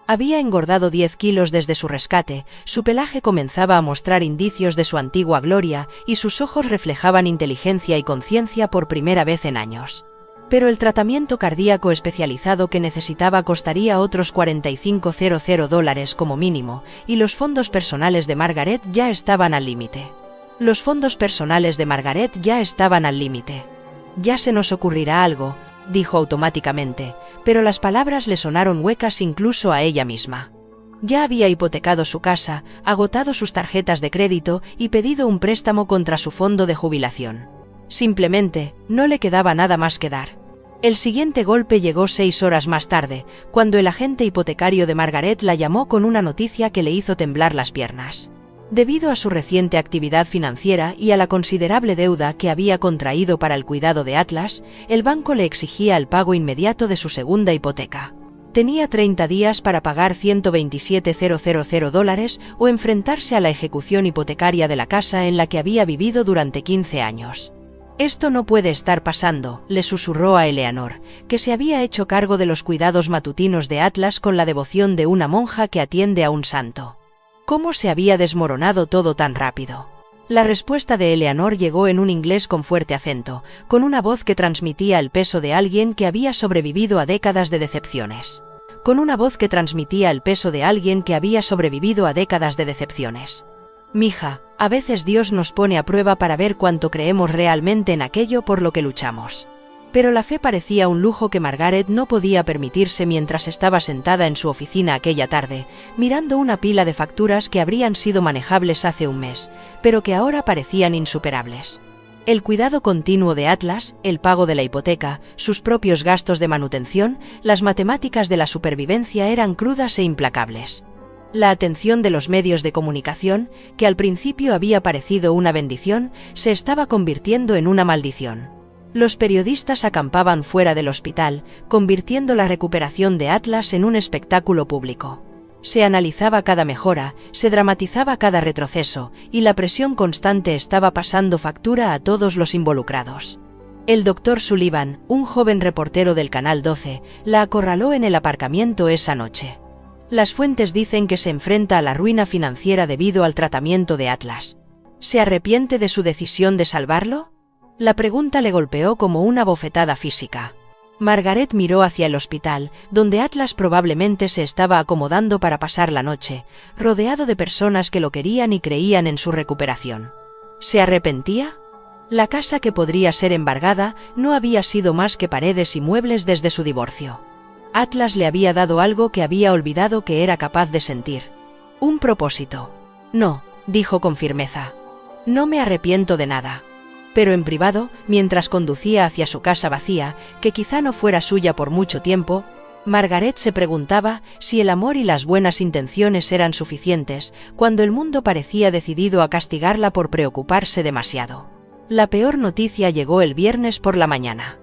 Había engordado 10 kilos desde su rescate, su pelaje comenzaba a mostrar indicios de su antigua gloria y sus ojos reflejaban inteligencia y conciencia por primera vez en años. Pero el tratamiento cardíaco especializado que necesitaba costaría otros $4,500 como mínimo, y los fondos personales de Margaret ya estaban al límite. Los fondos personales de Margaret ya estaban al límite. «Ya se nos ocurrirá algo», dijo automáticamente, pero las palabras le sonaron huecas incluso a ella misma. Ya había hipotecado su casa, agotado sus tarjetas de crédito y pedido un préstamo contra su fondo de jubilación. Simplemente, no le quedaba nada más que dar. El siguiente golpe llegó 6 horas más tarde, cuando el agente hipotecario de Margaret la llamó con una noticia que le hizo temblar las piernas. Debido a su reciente actividad financiera y a la considerable deuda que había contraído para el cuidado de Atlas, el banco le exigía el pago inmediato de su segunda hipoteca. Tenía 30 días para pagar $127,000 o enfrentarse a la ejecución hipotecaria de la casa en la que había vivido durante 15 años. «Esto no puede estar pasando», le susurró a Eleanor, que se había hecho cargo de los cuidados matutinos de Atlas con la devoción de una monja que atiende a un santo. ¿Cómo se había desmoronado todo tan rápido? La respuesta de Eleanor llegó en un inglés con fuerte acento, con una voz que transmitía el peso de alguien que había sobrevivido a décadas de decepciones. «Mija, a veces Dios nos pone a prueba para ver cuánto creemos realmente en aquello por lo que luchamos». Pero la fe parecía un lujo que Margaret no podía permitirse mientras estaba sentada en su oficina aquella tarde, mirando una pila de facturas que habrían sido manejables hace un mes, pero que ahora parecían insuperables. El cuidado continuo de Atlas, el pago de la hipoteca, sus propios gastos de manutención, las matemáticas de la supervivencia eran crudas e implacables. La atención de los medios de comunicación, que al principio había parecido una bendición, se estaba convirtiendo en una maldición. Los periodistas acampaban fuera del hospital, convirtiendo la recuperación de Atlas en un espectáculo público. Se analizaba cada mejora, se dramatizaba cada retroceso, y la presión constante estaba pasando factura a todos los involucrados. El Dr. Sullivan, un joven reportero del Canal 12, la acorraló en el aparcamiento esa noche. Las fuentes dicen que se enfrenta a la ruina financiera debido al tratamiento de Atlas. ¿Se arrepiente de su decisión de salvarlo? La pregunta le golpeó como una bofetada física. Margaret miró hacia el hospital, donde Atlas probablemente se estaba acomodando para pasar la noche, rodeado de personas que lo querían y creían en su recuperación. ¿Se arrepentía? La casa, que podría ser embargada, no había sido más que paredes y muebles desde su divorcio. Atlas le había dado algo que había olvidado que era capaz de sentir. Un propósito. «No», dijo con firmeza. «No me arrepiento de nada». Pero en privado, mientras conducía hacia su casa vacía, que quizá no fuera suya por mucho tiempo, Margaret se preguntaba si el amor y las buenas intenciones eran suficientes, cuando el mundo parecía decidido a castigarla por preocuparse demasiado. La peor noticia llegó el viernes por la mañana.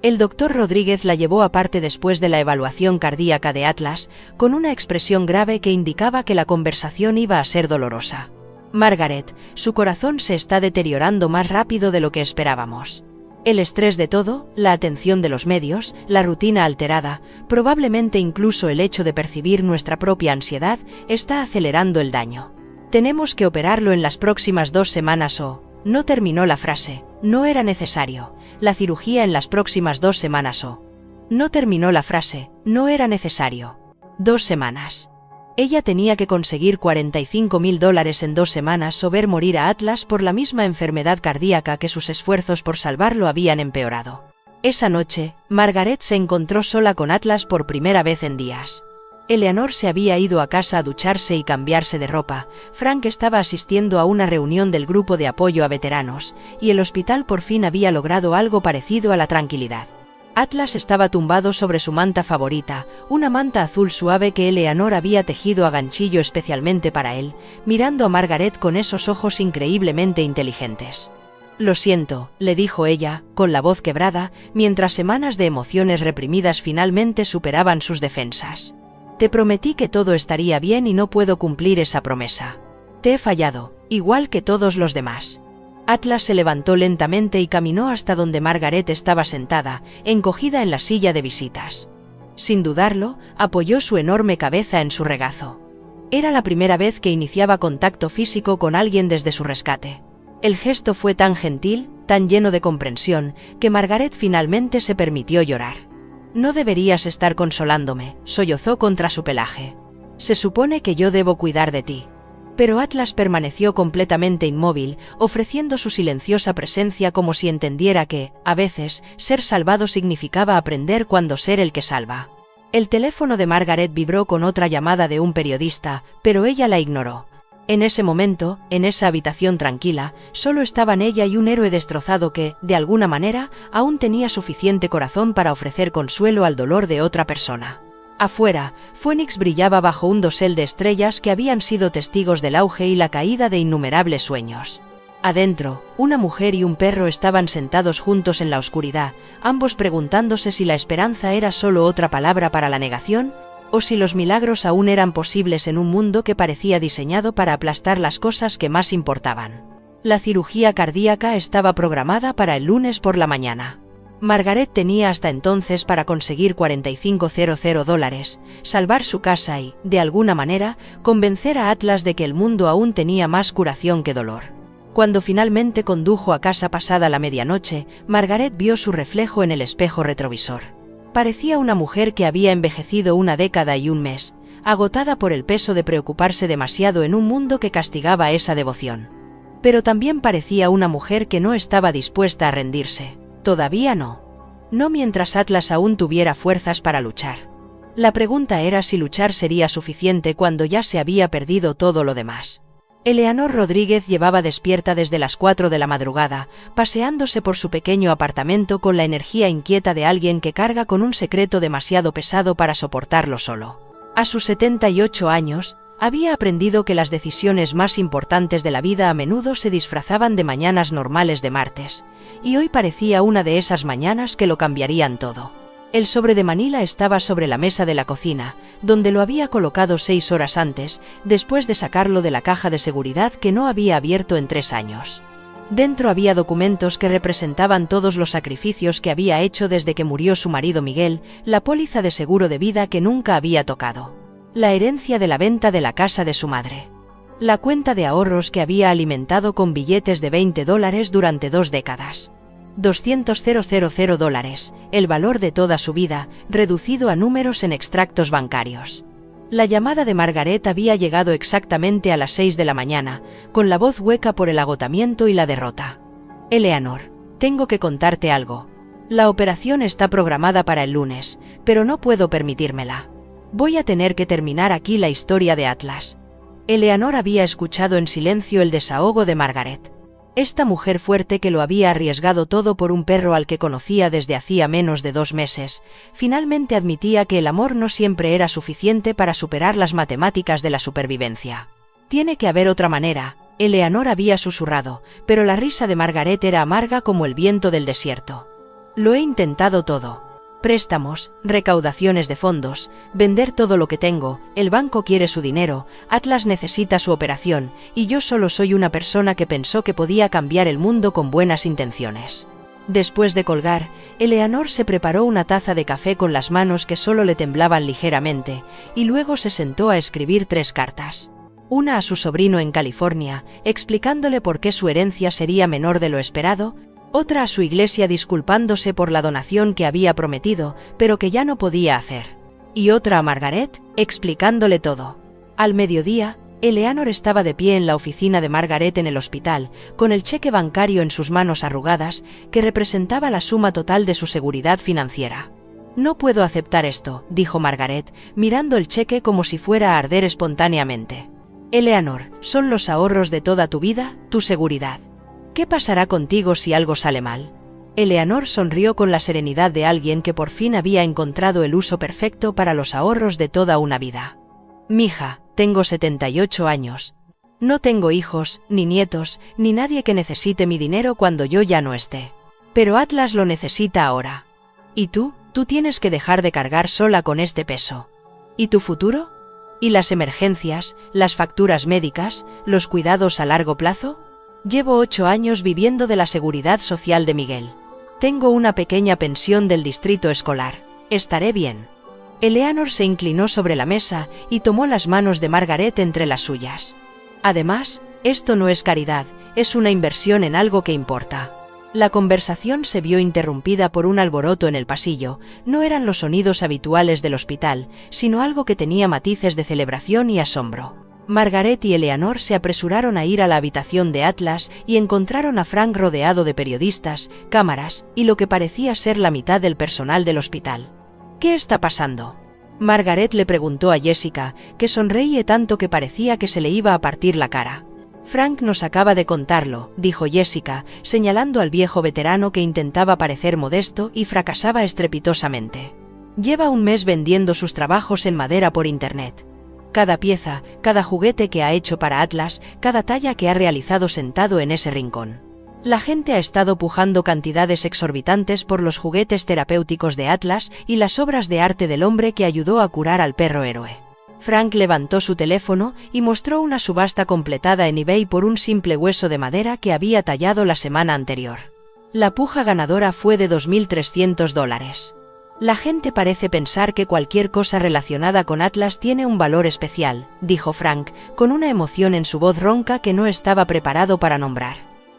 El doctor Rodríguez la llevó aparte después de la evaluación cardíaca de Atlas, con una expresión grave que indicaba que la conversación iba a ser dolorosa. «Margaret, su corazón se está deteriorando más rápido de lo que esperábamos. El estrés de todo, la atención de los medios, la rutina alterada, probablemente incluso el hecho de percibir nuestra propia ansiedad, está acelerando el daño. Tenemos que operarlo en las próximas 2 semanas o…». No terminó la frase. No era necesario. La cirugía en las próximas 2 semanas o… No terminó la frase. No era necesario. 2 semanas. Ella tenía que conseguir $45,000 en 2 semanas o ver morir a Atlas por la misma enfermedad cardíaca que sus esfuerzos por salvarlo habían empeorado. Esa noche, Margaret se encontró sola con Atlas por primera vez en días. Eleanor se había ido a casa a ducharse y cambiarse de ropa, Frank estaba asistiendo a una reunión del grupo de apoyo a veteranos, y el hospital por fin había logrado algo parecido a la tranquilidad. Atlas estaba tumbado sobre su manta favorita, una manta azul suave que Eleanor había tejido a ganchillo especialmente para él, mirando a Margaret con esos ojos increíblemente inteligentes. «Lo siento», le dijo ella, con la voz quebrada, mientras semanas de emociones reprimidas finalmente superaban sus defensas. «Te prometí que todo estaría bien y no puedo cumplir esa promesa. Te he fallado, igual que todos los demás». Atlas se levantó lentamente y caminó hasta donde Margaret estaba sentada, encogida en la silla de visitas. Sin dudarlo, apoyó su enorme cabeza en su regazo. Era la primera vez que iniciaba contacto físico con alguien desde su rescate. El gesto fue tan gentil, tan lleno de comprensión, que Margaret finalmente se permitió llorar. «No deberías estar consolándome», sollozó contra su pelaje. «Se supone que yo debo cuidar de ti». Pero Atlas permaneció completamente inmóvil, ofreciendo su silenciosa presencia como si entendiera que, a veces, ser salvado significaba aprender cuando ser el que salva. El teléfono de Margaret vibró con otra llamada de un periodista, pero ella la ignoró. En ese momento, en esa habitación tranquila, solo estaban ella y un héroe destrozado que, de alguna manera, aún tenía suficiente corazón para ofrecer consuelo al dolor de otra persona. Afuera, Phoenix brillaba bajo un dosel de estrellas que habían sido testigos del auge y la caída de innumerables sueños. Adentro, una mujer y un perro estaban sentados juntos en la oscuridad, ambos preguntándose si la esperanza era solo otra palabra para la negación, o si los milagros aún eran posibles en un mundo que parecía diseñado para aplastar las cosas que más importaban. La cirugía cardíaca estaba programada para el lunes por la mañana. Margaret tenía hasta entonces para conseguir $45,000, salvar su casa y, de alguna manera, convencer a Atlas de que el mundo aún tenía más curación que dolor. Cuando finalmente condujo a casa pasada la medianoche, Margaret vio su reflejo en el espejo retrovisor. Parecía una mujer que había envejecido una década y un mes, agotada por el peso de preocuparse demasiado en un mundo que castigaba esa devoción. Pero también parecía una mujer que no estaba dispuesta a rendirse. Todavía no. No mientras Atlas aún tuviera fuerzas para luchar. La pregunta era si luchar sería suficiente cuando ya se había perdido todo lo demás. Eleanor Rodríguez llevaba despierta desde las 4 de la madrugada, paseándose por su pequeño apartamento con la energía inquieta de alguien que carga con un secreto demasiado pesado para soportarlo solo. A sus 78 años, había aprendido que las decisiones más importantes de la vida a menudo se disfrazaban de mañanas normales de martes, y hoy parecía una de esas mañanas que lo cambiarían todo. El sobre de Manila estaba sobre la mesa de la cocina, donde lo había colocado 6 horas antes, después de sacarlo de la caja de seguridad que no había abierto en 3 años. Dentro había documentos que representaban todos los sacrificios que había hecho desde que murió su marido Miguel, la póliza de seguro de vida que nunca había tocado, la herencia de la venta de la casa de su madre, la cuenta de ahorros que había alimentado con billetes de $20 durante 2 décadas. $200,000, el valor de toda su vida, reducido a números en extractos bancarios. La llamada de Margaret había llegado exactamente a las 6 de la mañana, con la voz hueca por el agotamiento y la derrota. «Eleanor, tengo que contarte algo. La operación está programada para el lunes, pero no puedo permitírmela. Voy a tener que terminar aquí la historia de Atlas». Eleanor había escuchado en silencio el desahogo de Margaret. Esta mujer fuerte que lo había arriesgado todo por un perro al que conocía desde hacía menos de 2 meses, finalmente admitía que el amor no siempre era suficiente para superar las matemáticas de la supervivencia. «Tiene que haber otra manera», Eleanor había susurrado, pero la risa de Margaret era amarga como el viento del desierto. «Lo he intentado todo. Préstamos, recaudaciones de fondos, vender todo lo que tengo, el banco quiere su dinero, Atlas necesita su operación, y yo solo soy una persona que pensó que podía cambiar el mundo con buenas intenciones». Después de colgar, Eleanor se preparó una taza de café con las manos que solo le temblaban ligeramente, y luego se sentó a escribir 3 cartas. Una a su sobrino en California, explicándole por qué su herencia sería menor de lo esperado, otra a su iglesia disculpándose por la donación que había prometido, pero que ya no podía hacer, y otra a Margaret, explicándole todo. Al mediodía, Eleanor estaba de pie en la oficina de Margaret en el hospital, con el cheque bancario en sus manos arrugadas, que representaba la suma total de su seguridad financiera. No puedo aceptar esto, dijo Margaret, mirando el cheque como si fuera a arder espontáneamente. Eleanor, son los ahorros de toda tu vida, tu seguridad. ¿Qué pasará contigo si algo sale mal? Eleanor sonrió con la serenidad de alguien que por fin había encontrado el uso perfecto para los ahorros de toda una vida. Mija, tengo 78 años. No tengo hijos, ni nietos, ni nadie que necesite mi dinero cuando yo ya no esté. Pero Atlas lo necesita ahora. ¿Y tú? Tú tienes que dejar de cargar sola con este peso. ¿Y tu futuro? ¿Y las emergencias, las facturas médicas, los cuidados a largo plazo? Llevo 8 años viviendo de la seguridad social de Miguel. Tengo una pequeña pensión del distrito escolar. Estaré bien. Eleanor se inclinó sobre la mesa y tomó las manos de Margaret entre las suyas. Además, esto no es caridad, es una inversión en algo que importa. La conversación se vio interrumpida por un alboroto en el pasillo. No eran los sonidos habituales del hospital, sino algo que tenía matices de celebración y asombro. Margaret y Eleanor se apresuraron a ir a la habitación de Atlas y encontraron a Frank rodeado de periodistas, cámaras y lo que parecía ser la mitad del personal del hospital. ¿Qué está pasando? Margaret le preguntó a Jessica, que sonreía tanto que parecía que se le iba a partir la cara. Frank nos acaba de contarlo, dijo Jessica, señalando al viejo veterano que intentaba parecer modesto y fracasaba estrepitosamente. Lleva un mes vendiendo sus trabajos en madera por internet. Cada pieza, cada juguete que ha hecho para Atlas, cada talla que ha realizado sentado en ese rincón. La gente ha estado pujando cantidades exorbitantes por los juguetes terapéuticos de Atlas y las obras de arte del hombre que ayudó a curar al perro héroe. Frank levantó su teléfono y mostró una subasta completada en eBay por un simple hueso de madera que había tallado la semana anterior. La puja ganadora fue de $2.300. La gente parece pensar que cualquier cosa relacionada con Atlas tiene un valor especial, dijo Frank, con una emoción en su voz ronca que no estaba preparado para nombrar.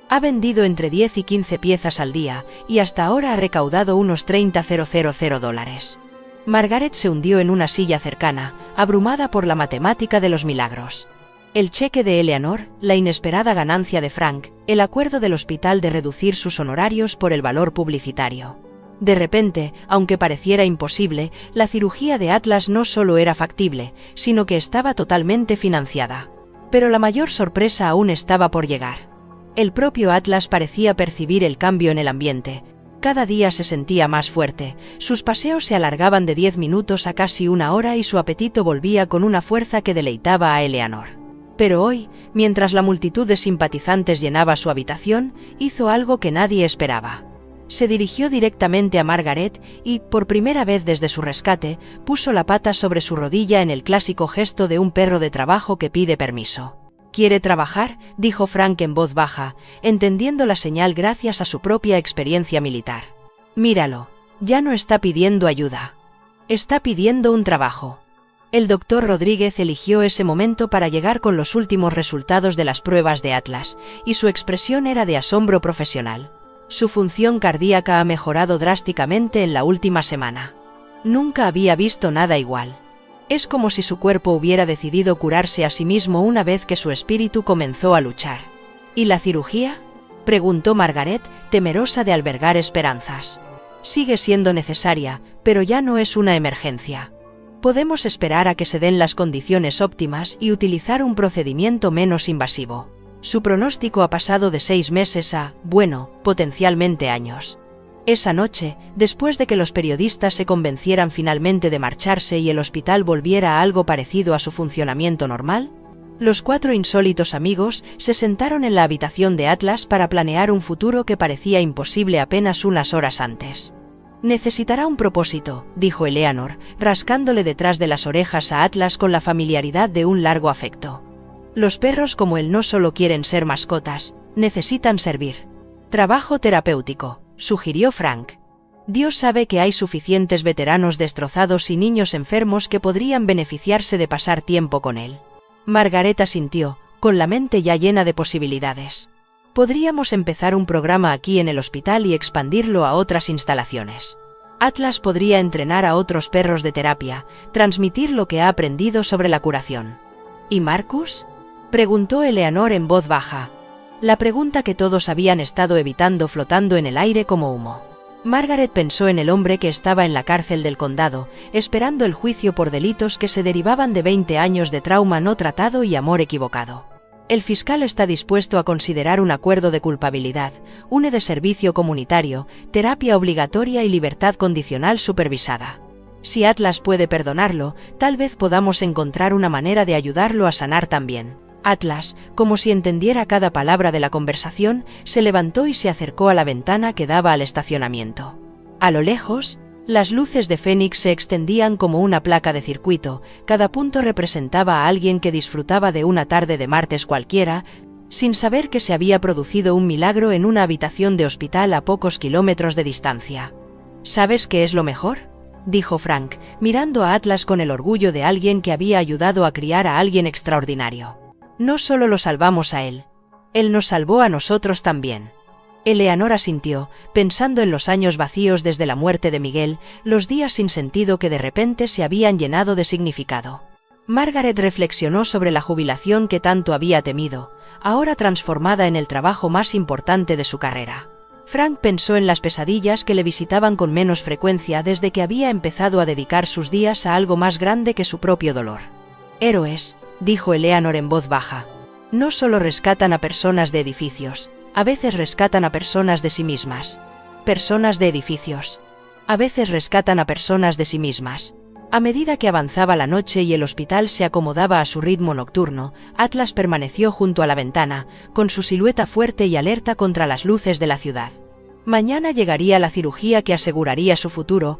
Ha vendido entre 10 y 15 piezas al día, y hasta ahora ha recaudado unos $30.000. Margaret se hundió en una silla cercana, abrumada por la matemática de los milagros. El cheque de Eleanor, la inesperada ganancia de Frank, el acuerdo del hospital de reducir sus honorarios por el valor publicitario. De repente, aunque pareciera imposible, la cirugía de Atlas no solo era factible, sino que estaba totalmente financiada. Pero la mayor sorpresa aún estaba por llegar. El propio Atlas parecía percibir el cambio en el ambiente. Cada día se sentía más fuerte, sus paseos se alargaban de 10 minutos a casi 1 hora y su apetito volvía con una fuerza que deleitaba a Eleanor. Pero hoy, mientras la multitud de simpatizantes llenaba su habitación, hizo algo que nadie esperaba. Se dirigió directamente a Margaret y, por primera vez desde su rescate, puso la pata sobre su rodilla en el clásico gesto de un perro de trabajo que pide permiso. ¿Quiere trabajar?, dijo Frank en voz baja, entendiendo la señal gracias a su propia experiencia militar. Míralo, ya no está pidiendo ayuda. Está pidiendo un trabajo. El doctor Rodríguez eligió ese momento para llegar con los últimos resultados de las pruebas de Atlas, y su expresión era de asombro profesional. Su función cardíaca ha mejorado drásticamente en la última semana. Nunca había visto nada igual. Es como si su cuerpo hubiera decidido curarse a sí mismo una vez que su espíritu comenzó a luchar. ¿Y la cirugía?, preguntó Margaret, temerosa de albergar esperanzas. Sigue siendo necesaria, pero ya no es una emergencia. Podemos esperar a que se den las condiciones óptimas y utilizar un procedimiento menos invasivo. Su pronóstico ha pasado de 6 meses a, bueno, potencialmente años. Esa noche, después de que los periodistas se convencieran finalmente de marcharse y el hospital volviera a algo parecido a su funcionamiento normal, los 4 insólitos amigos se sentaron en la habitación de Atlas para planear un futuro que parecía imposible apenas unas horas antes. Necesitará un propósito, dijo Eleanor, rascándole detrás de las orejas a Atlas con la familiaridad de un largo afecto. Los perros como él no solo quieren ser mascotas, necesitan servir. Trabajo terapéutico, sugirió Frank. Dios sabe que hay suficientes veteranos destrozados y niños enfermos que podrían beneficiarse de pasar tiempo con él. Margaret asintió, con la mente ya llena de posibilidades. Podríamos empezar un programa aquí en el hospital y expandirlo a otras instalaciones. Atlas podría entrenar a otros perros de terapia, transmitir lo que ha aprendido sobre la curación. ¿Y Marcus?, preguntó Eleanor en voz baja. La pregunta que todos habían estado evitando flotando en el aire como humo. Margaret pensó en el hombre que estaba en la cárcel del condado, esperando el juicio por delitos que se derivaban de 20 años de trauma no tratado y amor equivocado. El fiscal está dispuesto a considerar un acuerdo de culpabilidad, une de servicio comunitario, terapia obligatoria y libertad condicional supervisada. Si Atlas puede perdonarlo, tal vez podamos encontrar una manera de ayudarlo a sanar también. Atlas, como si entendiera cada palabra de la conversación, se levantó y se acercó a la ventana que daba al estacionamiento. A lo lejos, las luces de Phoenix se extendían como una placa de circuito, cada punto representaba a alguien que disfrutaba de una tarde de martes cualquiera, sin saber que se había producido un milagro en una habitación de hospital a pocos kilómetros de distancia. ¿Sabes qué es lo mejor?, dijo Frank, mirando a Atlas con el orgullo de alguien que había ayudado a criar a alguien extraordinario. No solo lo salvamos a él nos salvó a nosotros también. Eleanor asintió, pensando en los años vacíos desde la muerte de Miguel, los días sin sentido que de repente se habían llenado de significado. Margaret reflexionó sobre la jubilación que tanto había temido, ahora transformada en el trabajo más importante de su carrera. Frank pensó en las pesadillas que le visitaban con menos frecuencia desde que había empezado a dedicar sus días a algo más grande que su propio dolor. Héroes, dijo Eleanor en voz baja. No solo rescatan a personas de edificios, a veces rescatan a personas de sí mismas. Personas de edificios. A veces rescatan a personas de sí mismas. A medida que avanzaba la noche y el hospital se acomodaba a su ritmo nocturno, Atlas permaneció junto a la ventana, con su silueta fuerte y alerta contra las luces de la ciudad. Mañana llegaría la cirugía que aseguraría su futuro,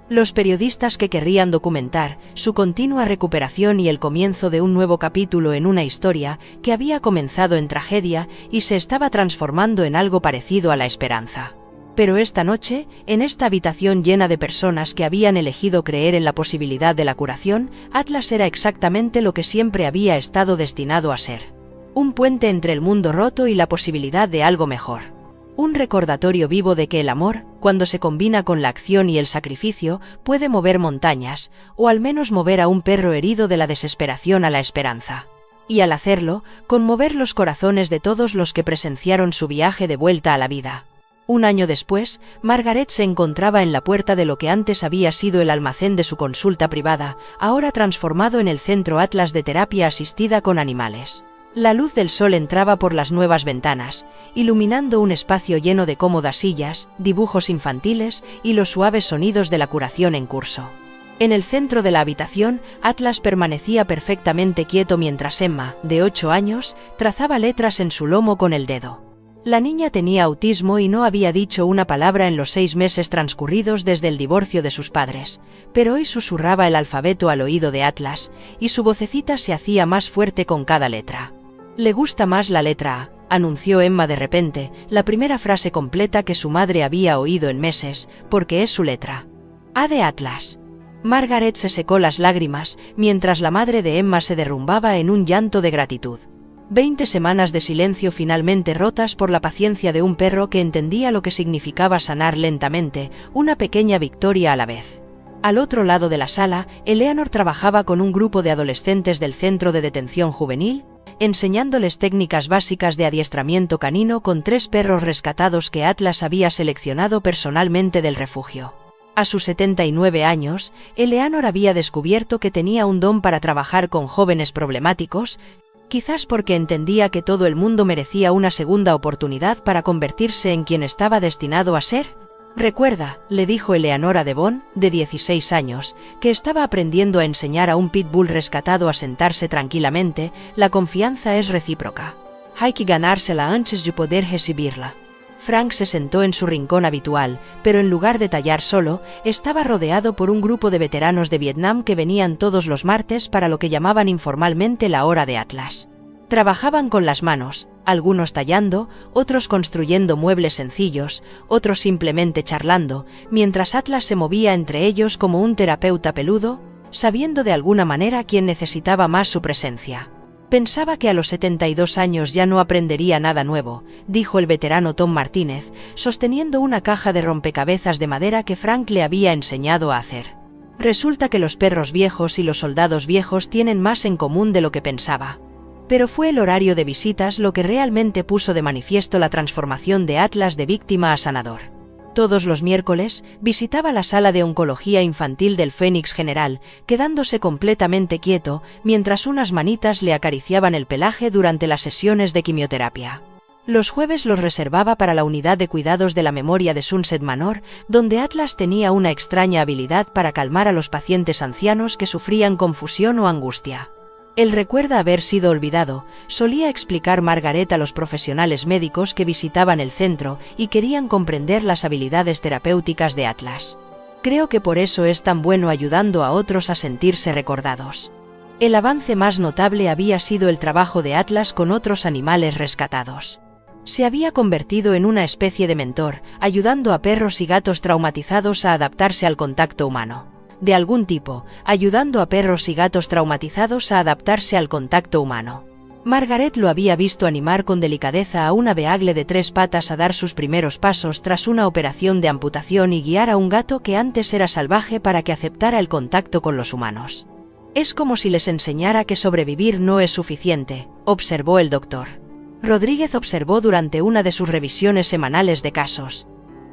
los periodistas que querrían documentar su continua recuperación y el comienzo de un nuevo capítulo en una historia que había comenzado en tragedia y se estaba transformando en algo parecido a la esperanza. Pero esta noche, en esta habitación llena de personas que habían elegido creer en la posibilidad de la curación, Atlas era exactamente lo que siempre había estado destinado a ser. Un puente entre el mundo roto y la posibilidad de algo mejor. Un recordatorio vivo de que el amor, cuando se combina con la acción y el sacrificio, puede mover montañas, o al menos mover a un perro herido de la desesperación a la esperanza. Y al hacerlo, conmover los corazones de todos los que presenciaron su viaje de vuelta a la vida. Un año después, Margaret se encontraba en la puerta de lo que antes había sido el almacén de su consulta privada, ahora transformado en el Centro Atlas de Terapia Asistida con Animales. La luz del sol entraba por las nuevas ventanas, iluminando un espacio lleno de cómodas sillas, dibujos infantiles y los suaves sonidos de la curación en curso. En el centro de la habitación, Atlas permanecía perfectamente quieto mientras Emma, de 8 años, trazaba letras en su lomo con el dedo. La niña tenía autismo y no había dicho una palabra en los 6 meses transcurridos desde el divorcio de sus padres, pero hoy susurraba el alfabeto al oído de Atlas, y su vocecita se hacía más fuerte con cada letra. «Le gusta más la letra A», anunció Emma de repente, la primera frase completa que su madre había oído en meses, porque es su letra. «A de Atlas». Margaret se secó las lágrimas, mientras la madre de Emma se derrumbaba en un llanto de gratitud. 20 semanas de silencio finalmente rotas por la paciencia de un perro que entendía lo que significaba sanar lentamente, una pequeña victoria a la vez. Al otro lado de la sala, Eleanor trabajaba con un grupo de adolescentes del Centro de Detención Juvenil, enseñándoles técnicas básicas de adiestramiento canino con 3 perros rescatados que Atlas había seleccionado personalmente del refugio. A sus 79 años, Eleanor había descubierto que tenía un don para trabajar con jóvenes problemáticos, quizás porque entendía que todo el mundo merecía una segunda oportunidad para convertirse en quien estaba destinado a ser. «Recuerda», le dijo Eleanor a Devon, de 16 años, que estaba aprendiendo a enseñar a un pitbull rescatado a sentarse tranquilamente, «la confianza es recíproca. Hay que ganársela antes de poder recibirla». Frank se sentó en su rincón habitual, pero en lugar de tallar solo, estaba rodeado por un grupo de veteranos de Vietnam que venían todos los martes para lo que llamaban informalmente la hora de Atlas. Trabajaban con las manos, algunos tallando, otros construyendo muebles sencillos, otros simplemente charlando, mientras Atlas se movía entre ellos como un terapeuta peludo, sabiendo de alguna manera quién necesitaba más su presencia. «Pensaba que a los 72 años ya no aprendería nada nuevo», dijo el veterano Tom Martínez, sosteniendo una caja de rompecabezas de madera que Frank le había enseñado a hacer. «Resulta que los perros viejos y los soldados viejos tienen más en común de lo que pensaba». Pero fue el horario de visitas lo que realmente puso de manifiesto la transformación de Atlas de víctima a sanador. Todos los miércoles, visitaba la sala de oncología infantil del Phoenix General, quedándose completamente quieto, mientras unas manitas le acariciaban el pelaje durante las sesiones de quimioterapia. Los jueves los reservaba para la unidad de cuidados de la memoria de Sunset Manor, donde Atlas tenía una extraña habilidad para calmar a los pacientes ancianos que sufrían confusión o angustia. Él recuerda haber sido olvidado, solía explicar Margaret a los profesionales médicos que visitaban el centro y querían comprender las habilidades terapéuticas de Atlas. Creo que por eso es tan bueno ayudando a otros a sentirse recordados. El avance más notable había sido el trabajo de Atlas con otros animales rescatados. Se había convertido en una especie de mentor, ayudando a perros y gatos traumatizados a adaptarse al contacto humano. De algún tipo, ayudando a perros y gatos traumatizados a adaptarse al contacto humano. Margaret lo había visto animar con delicadeza a una beagle de 3 patas a dar sus primeros pasos tras una operación de amputación y guiar a un gato que antes era salvaje para que aceptara el contacto con los humanos. Es como si les enseñara que sobrevivir no es suficiente, observó el doctor. Rodríguez observó durante una de sus revisiones semanales de casos.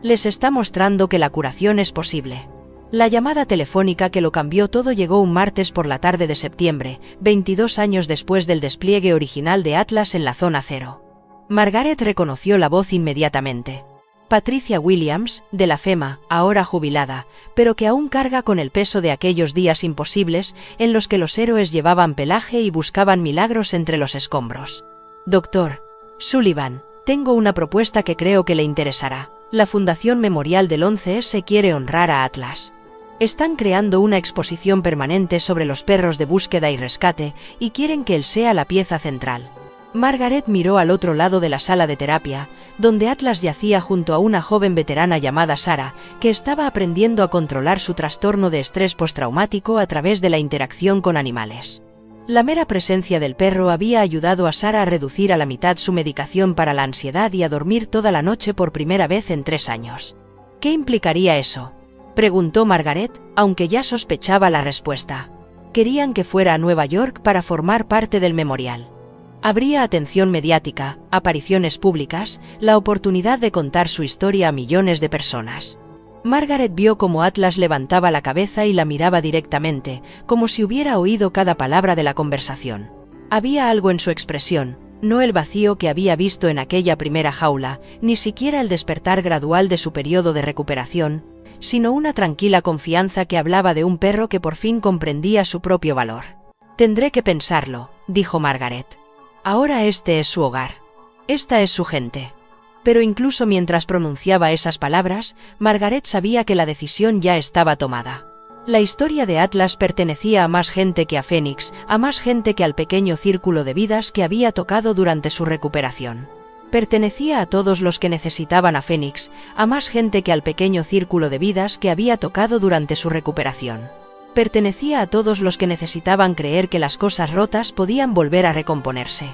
Les está mostrando que la curación es posible. La llamada telefónica que lo cambió todo llegó un martes por la tarde de septiembre, 22 años después del despliegue original de Atlas en la zona cero. Margaret reconoció la voz inmediatamente. Patricia Williams, de la FEMA, ahora jubilada, pero que aún carga con el peso de aquellos días imposibles en los que los héroes llevaban pelaje y buscaban milagros entre los escombros. Doctor Sullivan, tengo una propuesta que creo que le interesará. La Fundación Memorial del 11S quiere honrar a Atlas. Están creando una exposición permanente sobre los perros de búsqueda y rescate y quieren que él sea la pieza central. Margaret miró al otro lado de la sala de terapia, donde Atlas yacía junto a una joven veterana llamada Sara, que estaba aprendiendo a controlar su trastorno de estrés postraumático a través de la interacción con animales. La mera presencia del perro había ayudado a Sara a reducir a la mitad su medicación para la ansiedad y a dormir toda la noche por primera vez en 3 años. ¿Qué implicaría eso?, preguntó Margaret, aunque ya sospechaba la respuesta. Querían que fuera a Nueva York para formar parte del memorial. Habría atención mediática, apariciones públicas, la oportunidad de contar su historia a millones de personas. Margaret vio cómo Atlas levantaba la cabeza y la miraba directamente, como si hubiera oído cada palabra de la conversación. Había algo en su expresión, no el vacío que había visto en aquella primera jaula, ni siquiera el despertar gradual de su periodo de recuperación, sino una tranquila confianza que hablaba de un perro que por fin comprendía su propio valor. Tendré que pensarlo, dijo Margaret. Ahora este es su hogar. Esta es su gente. Pero incluso mientras pronunciaba esas palabras, Margaret sabía que la decisión ya estaba tomada. La historia de Atlas pertenecía a más gente que a Phoenix, a más gente que al pequeño círculo de vidas que había tocado durante su recuperación. Pertenecía a todos los que necesitaban a Phoenix, a más gente que al pequeño círculo de vidas que había tocado durante su recuperación. Pertenecía a todos los que necesitaban creer que las cosas rotas podían volver a recomponerse.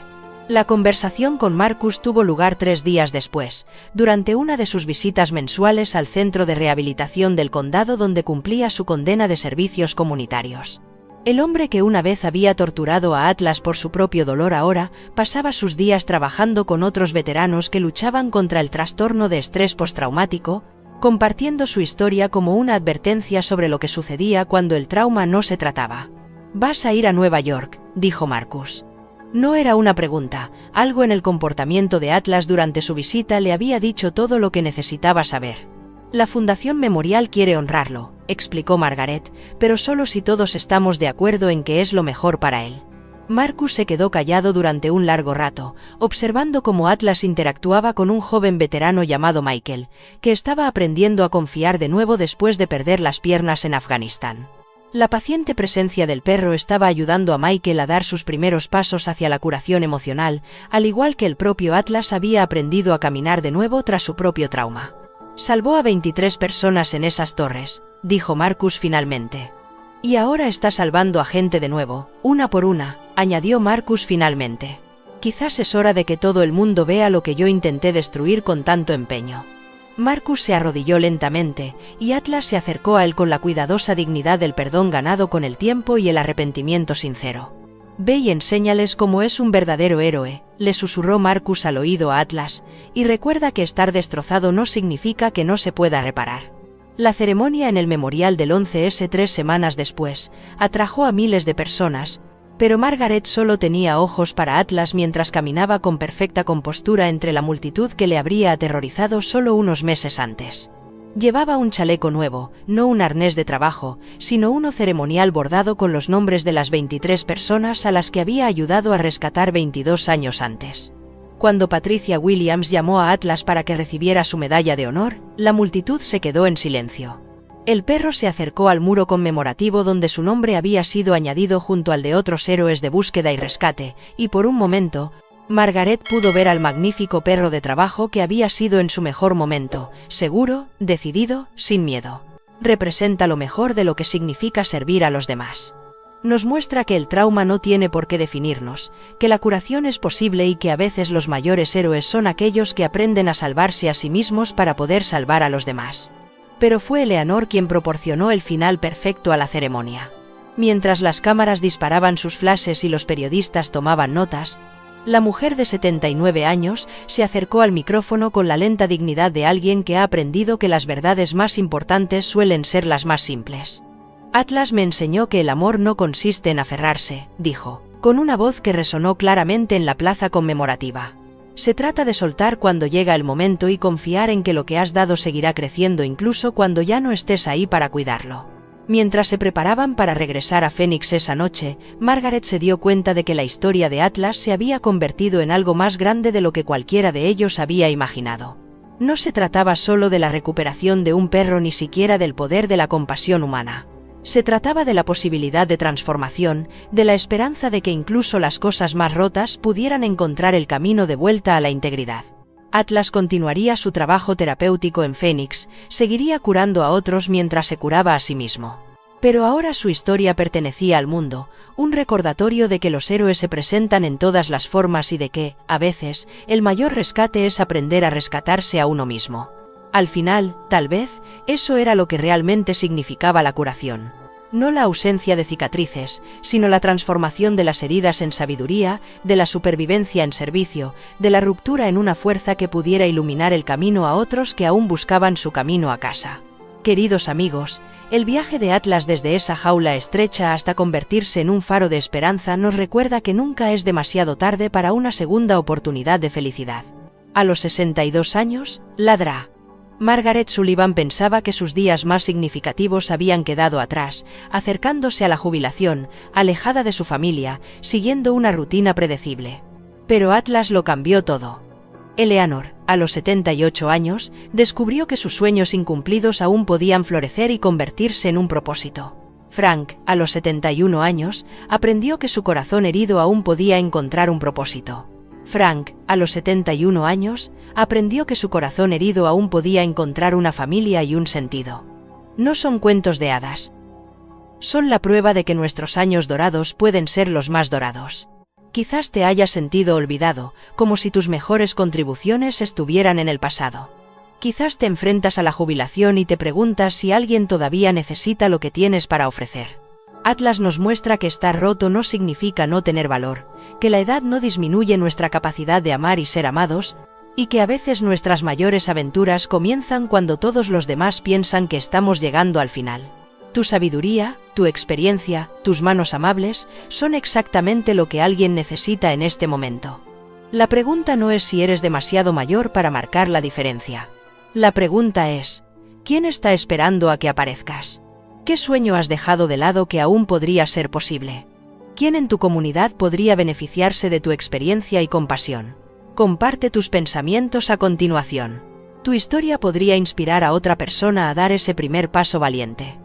La conversación con Marcus tuvo lugar 3 días después, durante una de sus visitas mensuales al centro de rehabilitación del condado donde cumplía su condena de servicios comunitarios. El hombre que una vez había torturado a Atlas por su propio dolor ahora pasaba sus días trabajando con otros veteranos que luchaban contra el trastorno de estrés postraumático, compartiendo su historia como una advertencia sobre lo que sucedía cuando el trauma no se trataba. «Vas a ir a Nueva York», dijo Marcus. No era una pregunta, algo en el comportamiento de Atlas durante su visita le había dicho todo lo que necesitaba saber. La Fundación Memorial quiere honrarlo, explicó Margaret, pero solo si todos estamos de acuerdo en que es lo mejor para él. Marcus se quedó callado durante un largo rato, observando cómo Atlas interactuaba con un joven veterano llamado Michael, que estaba aprendiendo a confiar de nuevo después de perder las piernas en Afganistán. La paciente presencia del perro estaba ayudando a Michael a dar sus primeros pasos hacia la curación emocional, al igual que el propio Atlas había aprendido a caminar de nuevo tras su propio trauma. Salvó a 23 personas en esas torres, dijo Marcus finalmente. Y ahora está salvando a gente de nuevo, una por una, añadió Marcus finalmente. Quizás es hora de que todo el mundo vea lo que yo intenté destruir con tanto empeño. Marcus se arrodilló lentamente, y Atlas se acercó a él con la cuidadosa dignidad del perdón ganado con el tiempo y el arrepentimiento sincero. Ve y enséñales cómo es un verdadero héroe, le susurró Marcus al oído a Atlas, y recuerda que estar destrozado no significa que no se pueda reparar. La ceremonia en el memorial del 11S 3 semanas después atrajo a miles de personas, pero Margaret solo tenía ojos para Atlas mientras caminaba con perfecta compostura entre la multitud que le habría aterrorizado solo unos meses antes. Llevaba un chaleco nuevo, no un arnés de trabajo, sino uno ceremonial bordado con los nombres de las 23 personas a las que había ayudado a rescatar 22 años antes. Cuando Patricia Williams llamó a Atlas para que recibiera su medalla de honor, la multitud se quedó en silencio. El perro se acercó al muro conmemorativo donde su nombre había sido añadido junto al de otros héroes de búsqueda y rescate, y por un momento, Margaret pudo ver al magnífico perro de trabajo que había sido en su mejor momento, seguro, decidido, sin miedo. Representa lo mejor de lo que significa servir a los demás. Nos muestra que el trauma no tiene por qué definirnos, que la curación es posible y que a veces los mayores héroes son aquellos que aprenden a salvarse a sí mismos para poder salvar a los demás. Pero fue Eleanor quien proporcionó el final perfecto a la ceremonia. Mientras las cámaras disparaban sus flashes y los periodistas tomaban notas, la mujer de 79 años se acercó al micrófono con la lenta dignidad de alguien que ha aprendido que las verdades más importantes suelen ser las más simples. Atlas me enseñó que el amor no consiste en aferrarse, dijo, con una voz que resonó claramente en la plaza conmemorativa. Se trata de soltar cuando llega el momento y confiar en que lo que has dado seguirá creciendo incluso cuando ya no estés ahí para cuidarlo. Mientras se preparaban para regresar a Phoenix esa noche, Margaret se dio cuenta de que la historia de Atlas se había convertido en algo más grande de lo que cualquiera de ellos había imaginado. No se trataba solo de la recuperación de un perro ni siquiera del poder de la compasión humana. Se trataba de la posibilidad de transformación, de la esperanza de que incluso las cosas más rotas pudieran encontrar el camino de vuelta a la integridad. Atlas continuaría su trabajo terapéutico en Phoenix, seguiría curando a otros mientras se curaba a sí mismo. Pero ahora su historia pertenecía al mundo, un recordatorio de que los héroes se presentan en todas las formas y de que, a veces, el mayor rescate es aprender a rescatarse a uno mismo. Al final, tal vez, eso era lo que realmente significaba la curación. No la ausencia de cicatrices, sino la transformación de las heridas en sabiduría, de la supervivencia en servicio, de la ruptura en una fuerza que pudiera iluminar el camino a otros que aún buscaban su camino a casa. Queridos amigos, el viaje de Atlas desde esa jaula estrecha hasta convertirse en un faro de esperanza nos recuerda que nunca es demasiado tarde para una segunda oportunidad de felicidad. A los 62 años, ladrá. Margaret Sullivan pensaba que sus días más significativos habían quedado atrás, acercándose a la jubilación, alejada de su familia, siguiendo una rutina predecible. Pero Atlas lo cambió todo. Eleanor, a los 78 años, descubrió que sus sueños incumplidos aún podían florecer y convertirse en un propósito. Frank, a los 71 años, aprendió que su corazón herido aún podía encontrar un propósito. Frank, a los 71 años, aprendió que su corazón herido aún podía encontrar una familia y un sentido. No son cuentos de hadas. Son la prueba de que nuestros años dorados pueden ser los más dorados. Quizás te hayas sentido olvidado, como si tus mejores contribuciones estuvieran en el pasado. Quizás te enfrentas a la jubilación y te preguntas si alguien todavía necesita lo que tienes para ofrecer. Atlas nos muestra que estar roto no significa no tener valor, que la edad no disminuye nuestra capacidad de amar y ser amados, y que a veces nuestras mayores aventuras comienzan cuando todos los demás piensan que estamos llegando al final. Tu sabiduría, tu experiencia, tus manos amables, son exactamente lo que alguien necesita en este momento. La pregunta no es si eres demasiado mayor para marcar la diferencia. La pregunta es, ¿quién está esperando a que aparezcas? ¿Qué sueño has dejado de lado que aún podría ser posible? ¿Quién en tu comunidad podría beneficiarse de tu experiencia y compasión? Comparte tus pensamientos a continuación. Tu historia podría inspirar a otra persona a dar ese primer paso valiente.